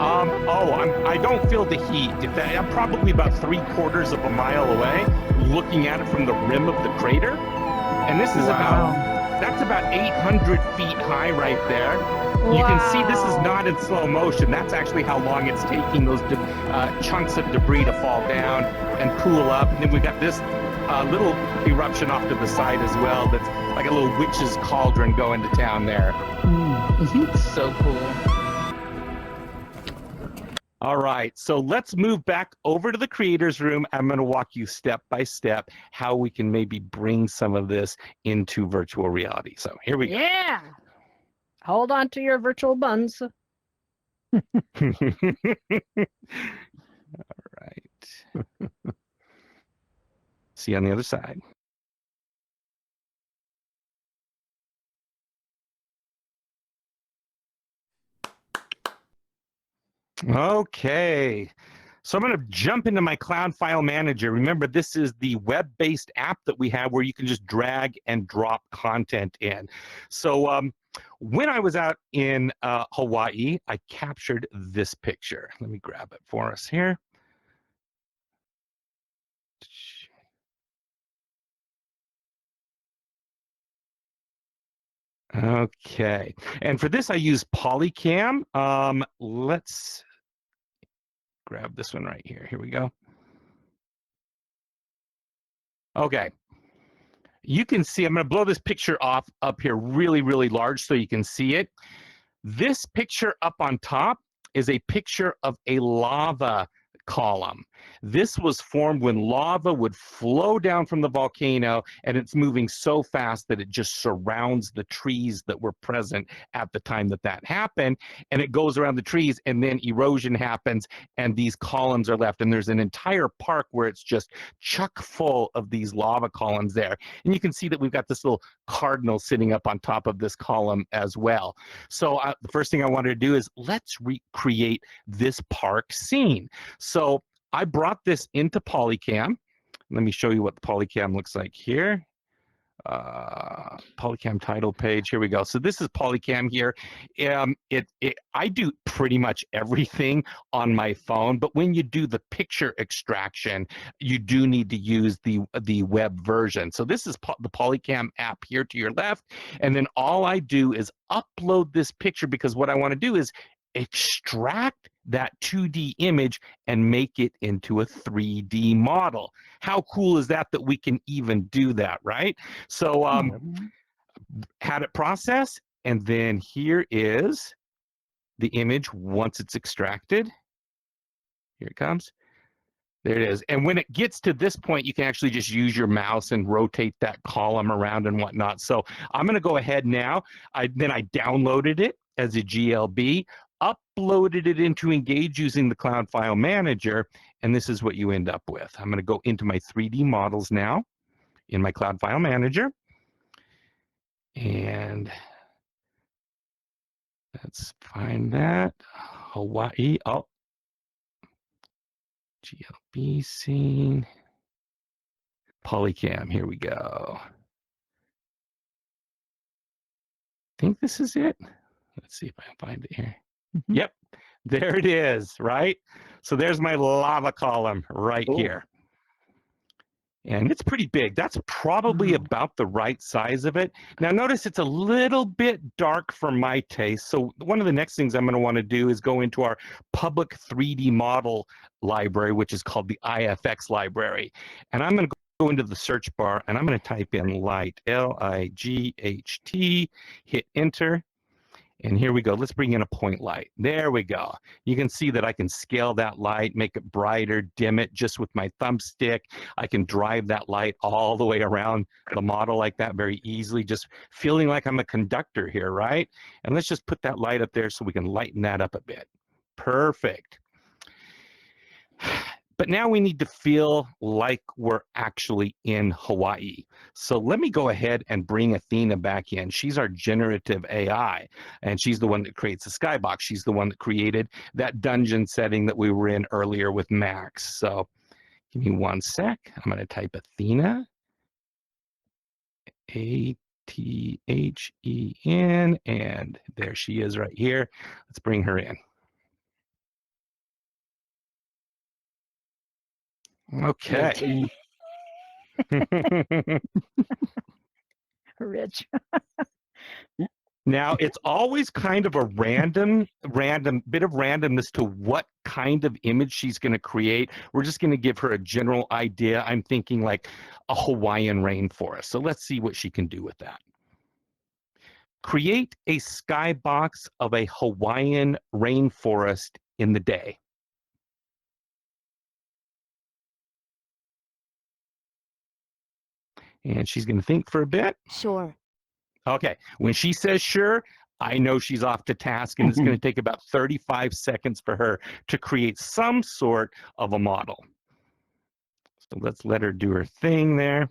I don't feel the heat. I'm probably about 3/4 of a mile away, looking at it from the rim of the crater, and this is that's about 800 feet high right there. You can see this is not in slow motion. That's actually how long it's taking those chunks of debris to fall down and cool up. And then we got this a little eruption off to the side as well. That's like a little witch's cauldron going to town there. So cool. All right, so let's move back over to the creators room. I'm going to walk you step by step how we can maybe bring some of this into virtual reality. So here we go. Yeah. Hold on to your virtual buns. All right. See you on the other side. Okay. So I'm going to jump into my Cloud File Manager. Remember, this is the web-based app that we have where you can just drag and drop content in. So when I was out in Hawaii, I captured this picture. Let me grab it for us here. Okay. And for this, I use Polycam. Let's grab this one right here. Here we go. Okay. You can see, I'm going to blow this picture off up here really, really large so you can see it. This picture up on top is a picture of a lava column. This was formed when lava would flow down from the volcano, and it's moving so fast that it just surrounds the trees that were present at the time that that happened, and it goes around the trees, and then erosion happens, and these columns are left, and there's an entire park where it's just chock full of these lava columns there. And you can see that we've got this little cardinal sitting up on top of this column as well. So the first thing I wanted to do is let's recreate this park scene. So I brought this into Polycam. Let me show you what the Polycam looks like here. Polycam title page. Here we go. So this is Polycam here. I do pretty much everything on my phone, but when you do the picture extraction, you do need to use the web version. So this is the Polycam app here to your left, and then all I do is upload this picture because what I want to do is extract that 2D image and make it into a 3D model. How cool is that we can even do that, right? So had it process, and then here is the image once it's extracted. Here it comes. There it is. And when it gets to this point, you can actually just use your mouse and rotate that column around and whatnot. So I'm going to go ahead now. Then I downloaded it as a GLB, uploaded it into Engage using the Cloud File Manager, and this is what you end up with. I'm going to go into my 3D models now in my Cloud File Manager. And let's find that. Hawaii. Oh, GLB scene. Polycam. Here we go. I think this is it. Let's see if I can find it here. Yep, there it is, right? So there's my lava column right here. And it's pretty big. That's probably about the right size of it. Now notice it's a little bit dark for my taste. So one of the next things I'm going to want to do is go into our public 3D model library, which is called the IFX library. And I'm going to go into the search bar and I'm going to type in light, L-I-G-H-T, hit enter. And here we go. Let's bring in a point light. There we go. You can see that I can scale that light, make it brighter, dim it just with my thumbstick. I can drive that light all the way around the model like that very easily, just feeling like I'm a conductor here, right? And let's just put that light up there so we can lighten that up a bit. Perfect. But now we need to feel like we're actually in Hawaii. So let me go ahead and bring Athena back in. She's our generative AI, and she's the one that creates the skybox. She's the one that created that dungeon setting that we were in earlier with Max. So give me one sec. I'm going to type Athena, A-T-H-E-N, and there she is right here. Let's bring her in. Okay. Rich. Now, it's always kind of a random bit of randomness to what kind of image she's going to create. We're just going to give her a general idea. I'm thinking like a Hawaiian rainforest. So let's see what she can do with that. Create a skybox of a Hawaiian rainforest in the day. And she's going to think for a bit. Sure. Okay. When she says sure, I know she's off to task, and it's going to take about 35 seconds for her to create some sort of a model. So let's let her do her thing there.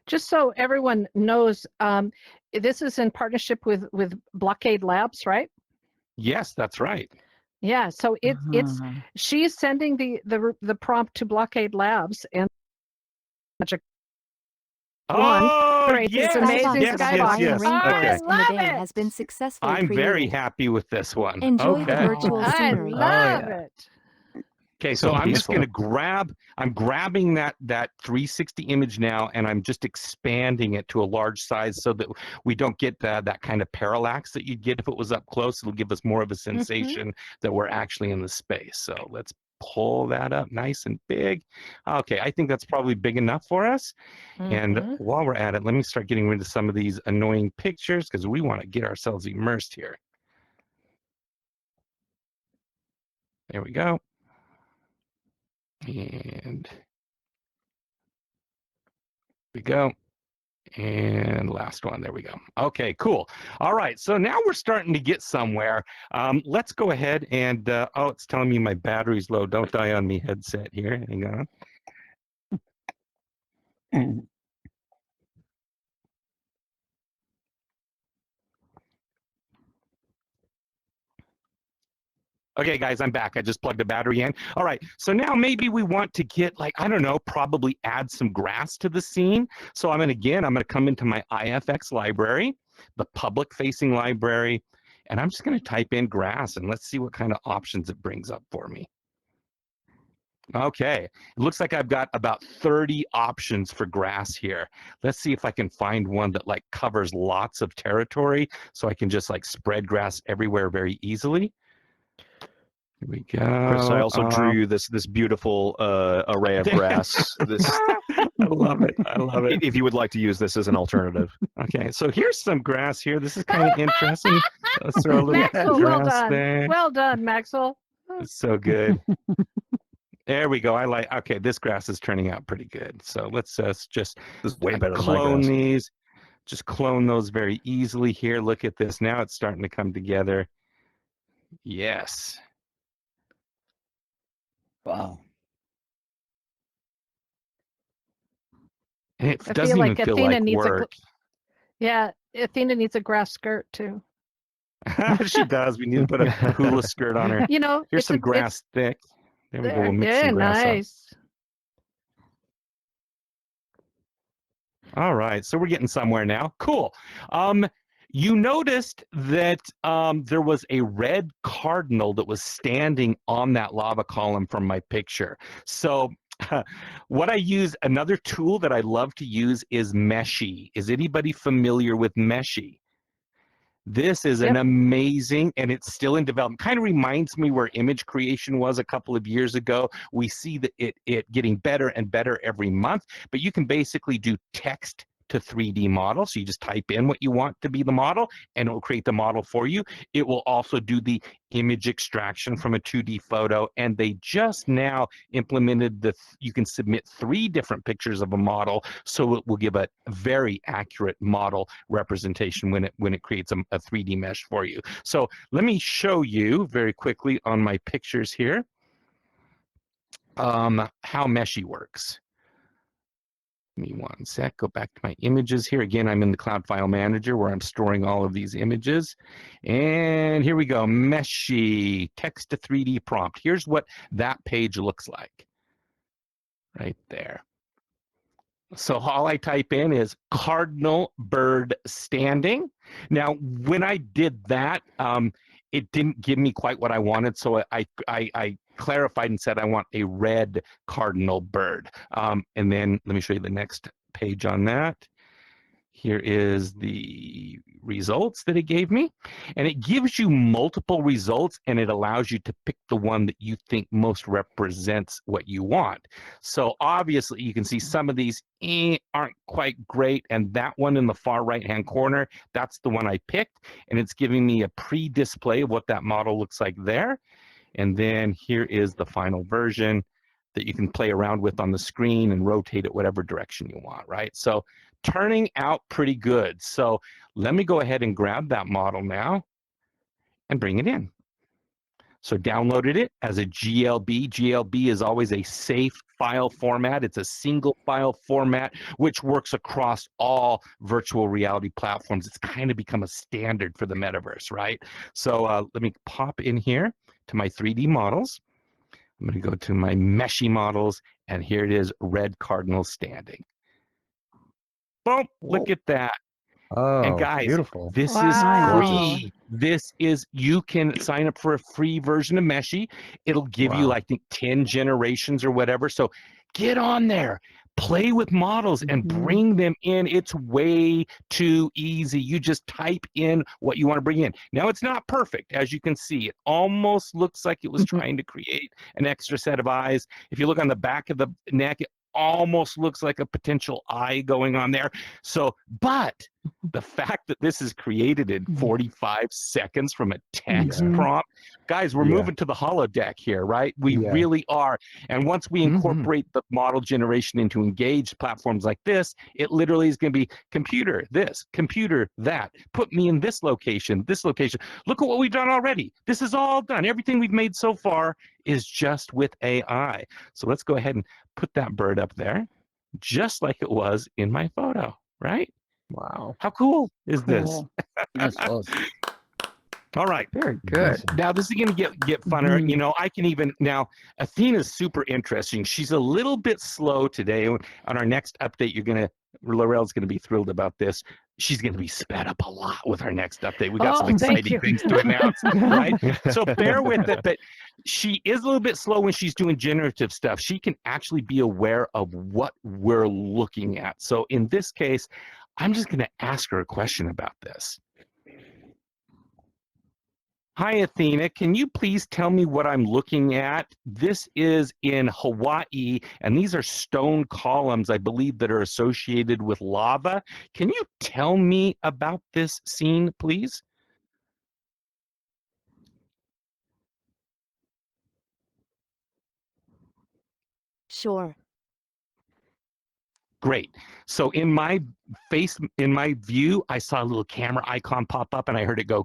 Just so everyone knows, this is in partnership with Blockade Labs, right? Yes, that's right. Yeah, so it's she's sending the prompt to Blockade Labs, and magic Oh, creates this amazing skybox. yes. Rainforest I in the love day it. has been successfully I'm created. very happy with this one. Enjoy the Okay. virtual I scenery. love it. Okay, so I'm just beautiful. going to I'm grabbing that 360 image now, and I'm just expanding it to a large size so that we don't get that kind of parallax that you'd get if it was up close. It'll give us more of a sensation that we're actually in the space. So let's pull that up nice and big. Okay, I think that's probably big enough for us. And while we're at it, let me start getting rid of some of these annoying pictures because we want to get ourselves immersed here. There we go. And we go. And last one, there we go. Okay, cool. All right, so now we're starting to get somewhere. Let's go ahead and, oh, it's telling me my battery's low. Don't die on me headset here. Hang on. Okay, guys, I'm back. I just plugged the battery in. All right, so now maybe we want to get, like, I don't know, probably add some grass to the scene. So I'm going to come into my IFX library, the public-facing library, and I'm just going to type in grass, and let's see what kind of options it brings up for me. Okay, it looks like I've got about 30 options for grass here. Let's see if I can find one that, like, covers lots of territory so I can just, like, spread grass everywhere very easily. Here we go. Chris, I also drew you this beautiful array of grass. I love it. I love it. If you would like to use this as an alternative. Okay, so here's some grass here. This is kind of interesting. Let's throw a little Maxwell, grass well done. there. Well done, Maxwell. It's so good. There we go. Okay, this grass is turning out pretty good. So let's just This is way better than my clone grass. these. Just clone those very easily here. Look at this. Now it's starting to come together. Yes. Wow. And it I doesn't feel like even feel Athena like needs work. Yeah, Athena needs a grass skirt too. She does. We need to put a hula skirt on her. You know, Here's some grass thick. There we go. We'll mix yeah, some grass up. nice. All right, so we're getting somewhere now. Cool. You noticed that there was a red cardinal that was standing on that lava column from my picture. So what I use, another tool that I love to use is Meshy. Is anybody familiar with Meshy? This is an amazing, and it's still in development. Kind of reminds me where image creation was a couple of years ago. We see that it getting better and better every month, but you can basically do text to 3D model. So you just type in what you want to be the model, and it will create the model for you. It will also do the image extraction from a 2D photo, and they just now implemented you can submit 3 different pictures of a model, so it will give a very accurate model representation when it creates a 3D mesh for you. So let me show you very quickly on my pictures here how Meshy works. Give me one sec, go back to my images here. Again, I'm in the Cloud File Manager where I'm storing all of these images. And here we go, Meshy, text to 3D prompt. Here's what that page looks like, right there. So all I type in is cardinal bird standing. Now, when I did that, it didn't give me quite what I wanted, so I clarified and said I want a red cardinal bird. And then let me show you the next page on that. Here is the results that it gave me. And it gives you multiple results, and it allows you to pick the one that you think most represents what you want. So obviously you can see some of these aren't quite great, and that one in the far right-hand corner, that's the one I picked, and it's giving me a pre-display of what that model looks like there. And then here is the final version that you can play around with on the screen and rotate it whatever direction you want, right? So turning out pretty good. So let me go ahead and grab that model now and bring it in. So downloaded it as a GLB. GLB is always a safe file format. It's a single file format, which works across all virtual reality platforms. It's kind of become a standard for the metaverse, right? So let me pop in here to my 3D models. I'm going to go to my meshy models, and here it is, red cardinal standing. Boom, look at that. Oh, and guys, beautiful. this Wow. is free. This is, you can sign up for a free version of Meshy. It'll give you, I think, 10 generations or whatever. So get on there, play with models and bring them in. It's way too easy. You just type in what you want to bring in. Now, it's not perfect. As you can see, it almost looks like it was trying to create an extra set of eyes. If you look on the back of the neck, it almost looks like a potential eye going on there. So, but the fact that this is created in 45 seconds from a text prompt, guys, we're moving to the holodeck here, right? We really are. And once we incorporate the model generation into engaged platforms like this, it literally is going to be computer this, computer that, put me in this location, this location. Look at what we've done already. This is all done. Everything we've made so far is just with AI. So let's go ahead and put that bird up there, just like it was in my photo, right? Wow. How cool is this? That's awesome. All right. Very good. Now this is going to get funner. You know, I can even now. Athena's super interesting. She's a little bit slow today. On our next update, Laurel's going to be thrilled about this. She's going to be sped up a lot with our next update. We got some exciting things to announce, right? So bear with it. But she is a little bit slow when she's doing generative stuff. She can actually be aware of what we're looking at. So in this case, I'm just going to ask her a question about this. Hi, Athena. Can you please tell me what I'm looking at? This is in Hawaii, and these are stone columns, I believe, that are associated with lava. Can you tell me about this scene, please? Sure. Great. So in my view, I saw a little camera icon pop up and I heard it go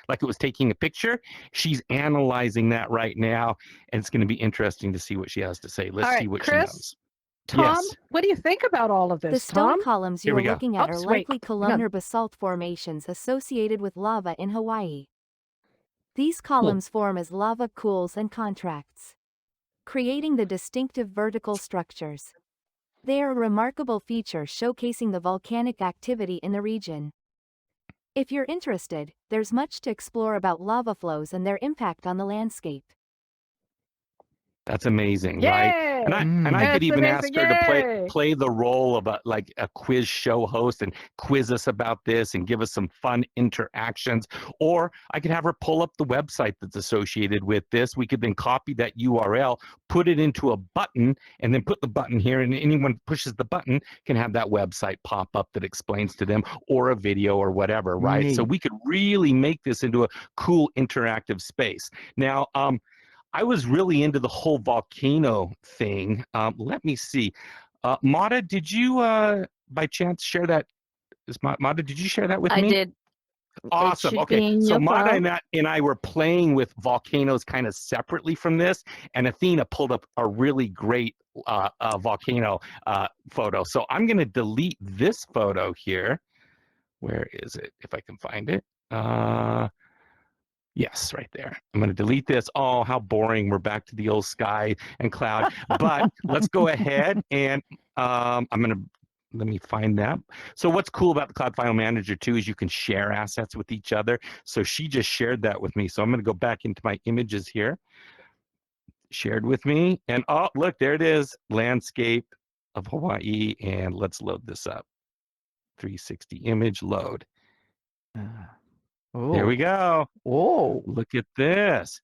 like it was taking a picture. She's analyzing that right now, and it's going to be interesting to see what she has to say. Let's see what Chris, she knows. Tom, what do you think about all of this? The stone Tom? columns you are looking at are likely columnar Hang basalt formations associated with lava in Hawaii. These columns form as lava cools and contracts, creating the distinctive vertical structures. They are a remarkable feature showcasing the volcanic activity in the region. If you're interested, there's much to explore about lava flows and their impact on the landscape. That's amazing, right? And I could even ask her to play the role of a quiz show host and quiz us about this and give us some fun interactions. Or I could have her pull up the website that's associated with this. We could then copy that URL, put it into a button, and then put the button here, and anyone who pushes the button can have that website pop up that explains to them, or a video or whatever, right? So we could really make this into a cool interactive space. Now, I was really into the whole volcano thing. Let me see. Mata, did you by chance share that? Mata, did you share that with me? I did. Awesome. Okay. So Mata and I were playing with volcanoes kind of separately from this, and Athena pulled up a really great volcano photo. So I'm going to delete this photo here. Where is it? If I can find it. Yes, right there. I'm going to delete this. Oh, how boring. We're back to the old sky and cloud. But let's go ahead and let me find that. So what's cool about the Cloud File Manager too is you can share assets with each other. So she just shared that with me. So I'm going to go back into my images here. Shared with me. And oh, look, there it is. Landscape. of Hawaii, and let's load this up. 360 image load. There we go. Whoa. Look at this.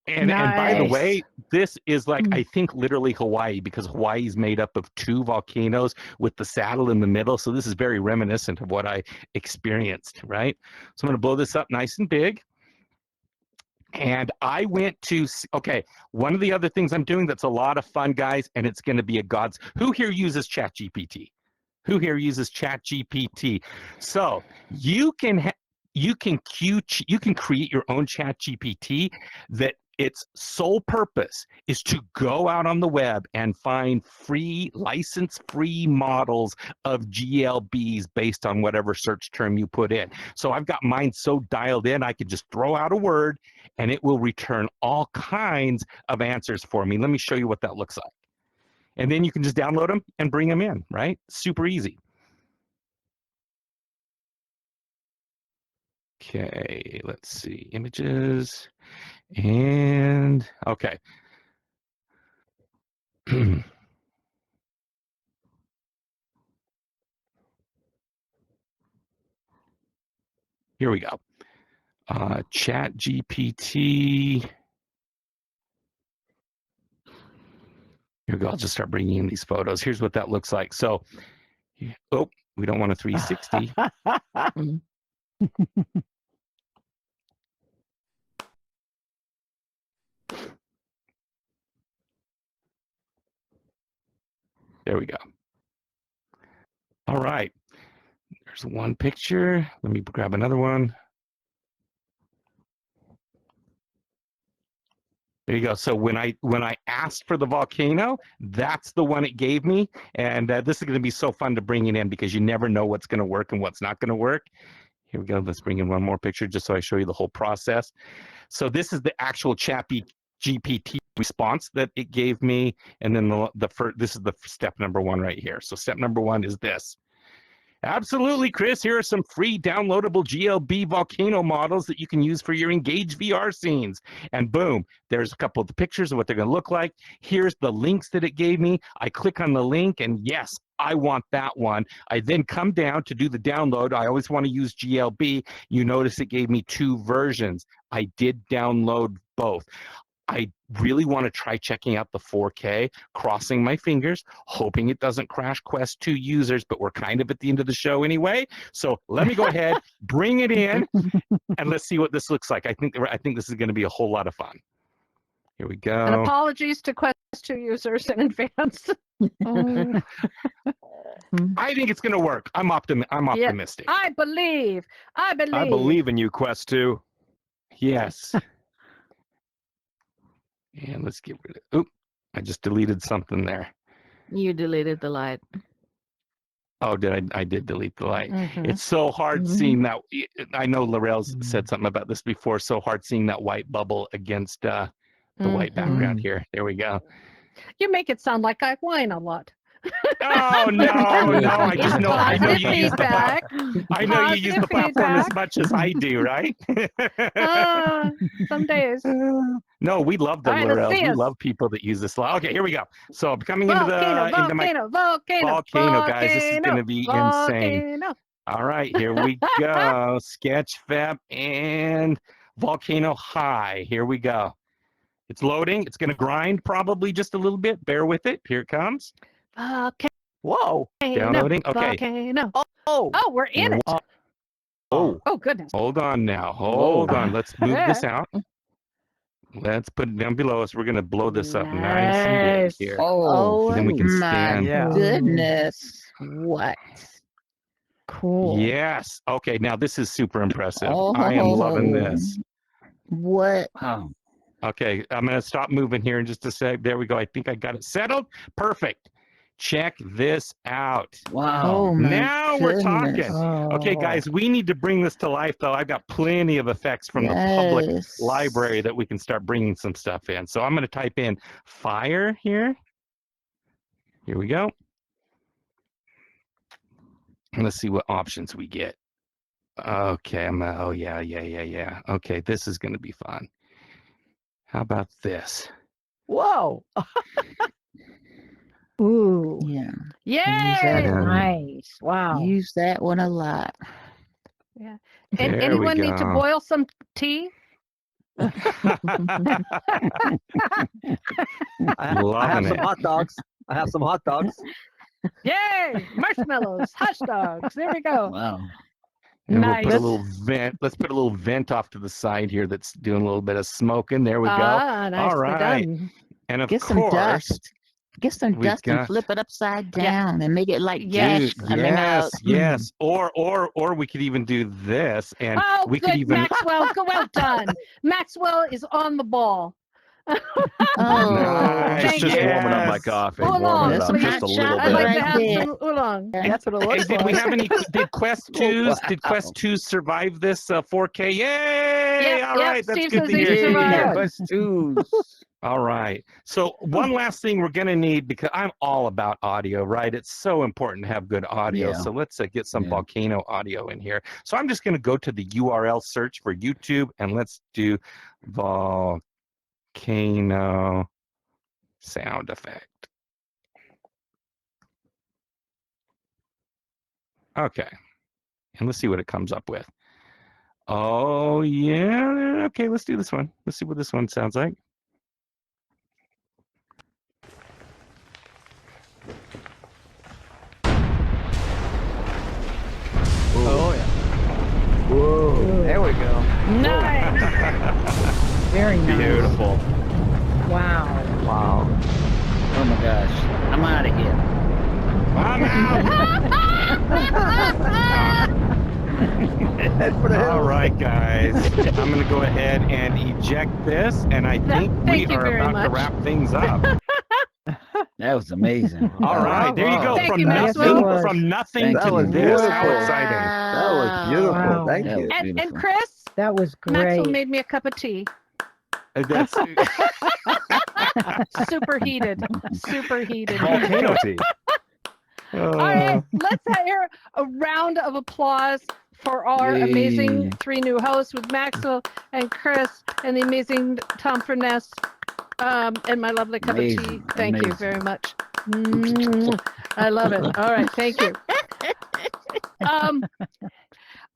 And by the Nice. way, this is like, I think literally Hawaii, because Hawaii is made up of 2 volcanoes with the saddle in the middle. So this is very reminiscent of what I experienced, right? So I'm going to blow this up nice and big. And I went to, okay, one of the other things I'm doing that's a lot of fun, guys, and it's going to be a God's. Who here uses ChatGPT? Who here uses ChatGPT? So you can you can create your own ChatGPT that its sole purpose is to go out on the web and find free, license-free models of GLBs based on whatever search term you put in. So I've got mine so dialed in, I could just throw out a word and it will return all kinds of answers for me. Let me show you what that looks like. And then you can just download them and bring them in, right? Super easy. Okay, let's see, images, and okay. Here we go. Chat GPT. Here we go. I'll just start bringing in these photos. Here's what that looks like. So, oh, we don't want a 360. There we go. All right. There's one picture. Let me grab another one. There you go. So when I asked for the volcano, that's the one it gave me. And this is going to be so fun to bring it in because you never know what's going to work and what's not going to work. Here we go. Let's bring in one more picture just so I show you the whole process. So this is the actual GPT response that it gave me. And then this is the step number 1 right here. So step number 1 is this. Absolutely, Chris. Here are some free downloadable GLB volcano models that you can use for your Engage VR scenes. And boom, there's a couple of the pictures of what they're going to look like. Here's the links that it gave me. I click on the link and yes, I want that one. I then come down to do the download. I always want to use GLB. You notice it gave me 2 versions. I did download both. I really want to try checking out the 4K, crossing my fingers, hoping it doesn't crash Quest 2 users, but we're kind of at the end of the show anyway. So let me go ahead, bring it in, and let's see what this looks like. I think this is going to be a whole lot of fun. Here we go. And apologies to Quest 2 users in advance. I think it's going to work. I'm optimistic. Yeah, I believe. I believe in you, Quest 2. Yes. And let's get rid of, oop, I just deleted something there. You deleted the light. Oh, I did delete the light. It's so hard seeing that. I know Laurel's said something about this before. So hard seeing that white bubble against the white background here. There we go. You make it sound like I whine a lot. Oh no! I just know. I know you use the platform. I know you use the platform as much as I do, right? Some days. No, we love the Laurels. We love people that use this. Okay, here we go. So I'm coming into my volcano, guys. This is going to be insane. All right, here we go. Sketchfab and volcano high. Here we go. It's loading. It's going to grind probably just a little bit. Bear with it. Here it comes. Whoa. Downloading. Okay. Volcano. Oh, we're in it. Oh goodness. Hold on now. Hold on. Let's move this out. Let's put it down below us. We're going to blow this up nice and big here. Oh, then we can stand. My goodness. What? Cool. Yes. Okay. Now this is super impressive. I am loving this. What? Okay. I'm going to stop moving here in just a sec. There we go. I think I got it settled. Perfect. Check this out. Wow. Now we're talking. Okay, guys, we need to bring this to life, though. I've got plenty of effects from the public library that we can start bringing some stuff in. So I'm going to type in fire here. Here we go. And let's see what options we get. Okay. Oh, yeah. Okay, this is going to be fun. How about this? Whoa. Ooh. Yeah. Yay! Nice. Wow. Use that one a lot. Yeah. And There we anyone need to go. boil some tea? I have Loving some it. hot dogs. I have some hot dogs. Yay! Marshmallows, hot dogs. There we go. Wow. And we'll Nice. put a little vent. Let's put a little vent off to the side here that's doing a little bit of smoking. There we go. Ah, nicely All right. done. And of Get some course, dust. Get some we've dust and got- flip it upside down and make it like Yes. gas coming out. yes. Or we could even do this, and Oh, we good, could even. Maxwell. Well done. Maxwell is on the ball. Oh, Nice. Just warming up my Yes. coffee. Oolong, Warming it up please. just a little I'd like bit. to have Right there. some oolong. That's what it Hey, looks did like. we have any? Did Quest 2s? Did Quest 2 survive this 4K? Yay! Yep, All yep, right, that's Steve good says to they hear. survived. Quest 2s. All right. So one last thing we're gonna need, because I'm all about audio, right? It's so important to have good audio. Yeah. So let's get some Yeah. volcano audio in here. So I'm just gonna go to the URL search for YouTube and let's do volcano sound effect. Okay. And let's see what it comes up with. Oh yeah. Okay, let's do this one. Let's see what this one sounds like. Oh yeah. Whoa. There we go. Nice. Very nice. Beautiful. Wow. wow. Oh my gosh. I'm out of here. I'm out. All right, guys. I'm going to go ahead and eject this, and I think we Thank you are very about to much. wrap things up. That was amazing. All right, there you go. Thank From you, nothing, Maxwell. from nothing Thank to you. this. How Wow. exciting! That was beautiful. Wow. Thank That you. was And beautiful. Chris, That was Maxwell great. made me a cup of tea. That's Super heated. Super heated. Volcano tea. All right, let's hear a round of applause for our Yay. amazing three new hosts with Maxwell and Chris and the amazing Tom Furness and my lovely cup of tea. Amazing, Thank you amazing. very much. I love it. All right, thank you.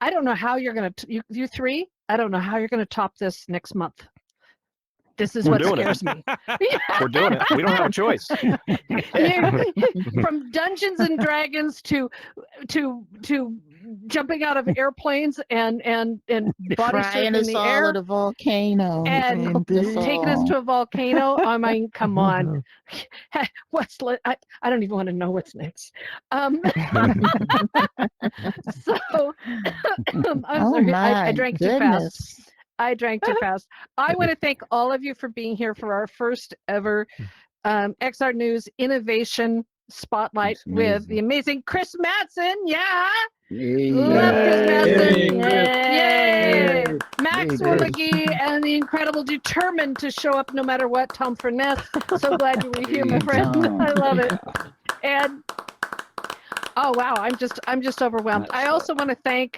I don't know how you're gonna you three. I don't know how you're gonna top this next month. This is We're what doing it. scares me. We're doing it. We don't have a choice. From Dungeons and Dragons to jumping out of airplanes and body surfing Frying in us the all air at a volcano. and taking us to a volcano. I mean, come on. I don't even want to know what's next. So I'm sorry. I drank too fast. I drank too fast. I want to thank all of you for being here for our first ever XR News Innovation Spotlight with the amazing Chris Madsen. Yeah. Love Chris Madsen. Yay. Maxwell McGee and the incredible determined to show up no matter what, Tom Furness. So glad you were here, my friend. I love it. And oh wow, I'm just overwhelmed. I also want to thank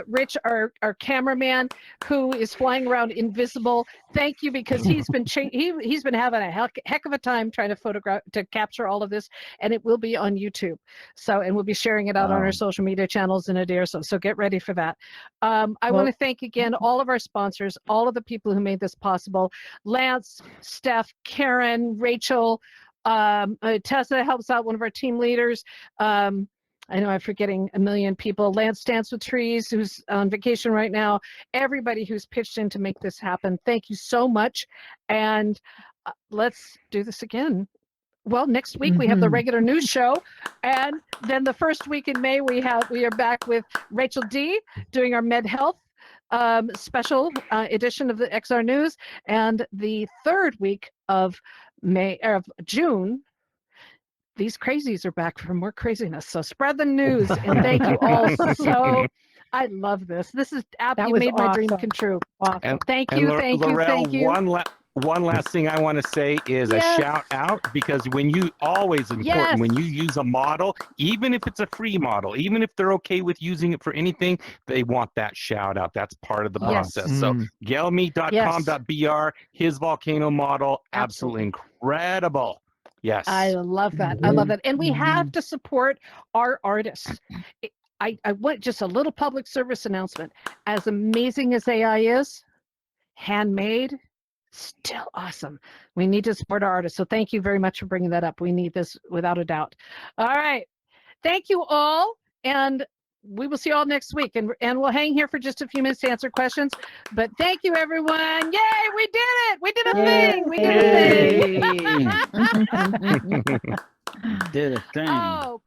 Rich, our cameraman, who is flying around invisible. Thank you, because he's been he's been having a heck of a time trying to capture all of this, and it will be on YouTube. So, and we'll be sharing it out on our social media channels in a day or so. So get ready for that. I want to thank again all of our sponsors, all of the people who made this possible: Lance, Steph, Karen, Rachel. Tessa helps out, one of our team leaders. I know I'm forgetting a million people. Lance Dance with Trees, who's on vacation right now. Everybody who's pitched in to make this happen. Thank you so much. And let's do this again. Well, next week we have the regular news show, and then the first week in May we are back with Rachel D doing our Med Health special edition of the XR News, and the third week of June. These crazies are back for more craziness. So spread the news, and thank you all so. I love this. This is you made my dream come true. Awesome. Thank you. Laurel, one last thing I want to say is a shout out, because when you when you use a model, even if it's a free model, even if they're okay with using it for anything, they want that shout out. That's part of the process. So gelme.com.br, his volcano model, absolutely incredible. Yes. I love that. I love that. And we have to support our artists. I want just a little public service announcement. As amazing as AI is, handmade, still awesome. We need to support our artists. So thank you very much for bringing that up. We need this without a doubt. All right. Thank you all. And we will see you all next week. And we'll hang here for just a few minutes to answer questions. But thank you, everyone. Yay, we did it. We did a thing. We did a thing. Did a thing. Oh,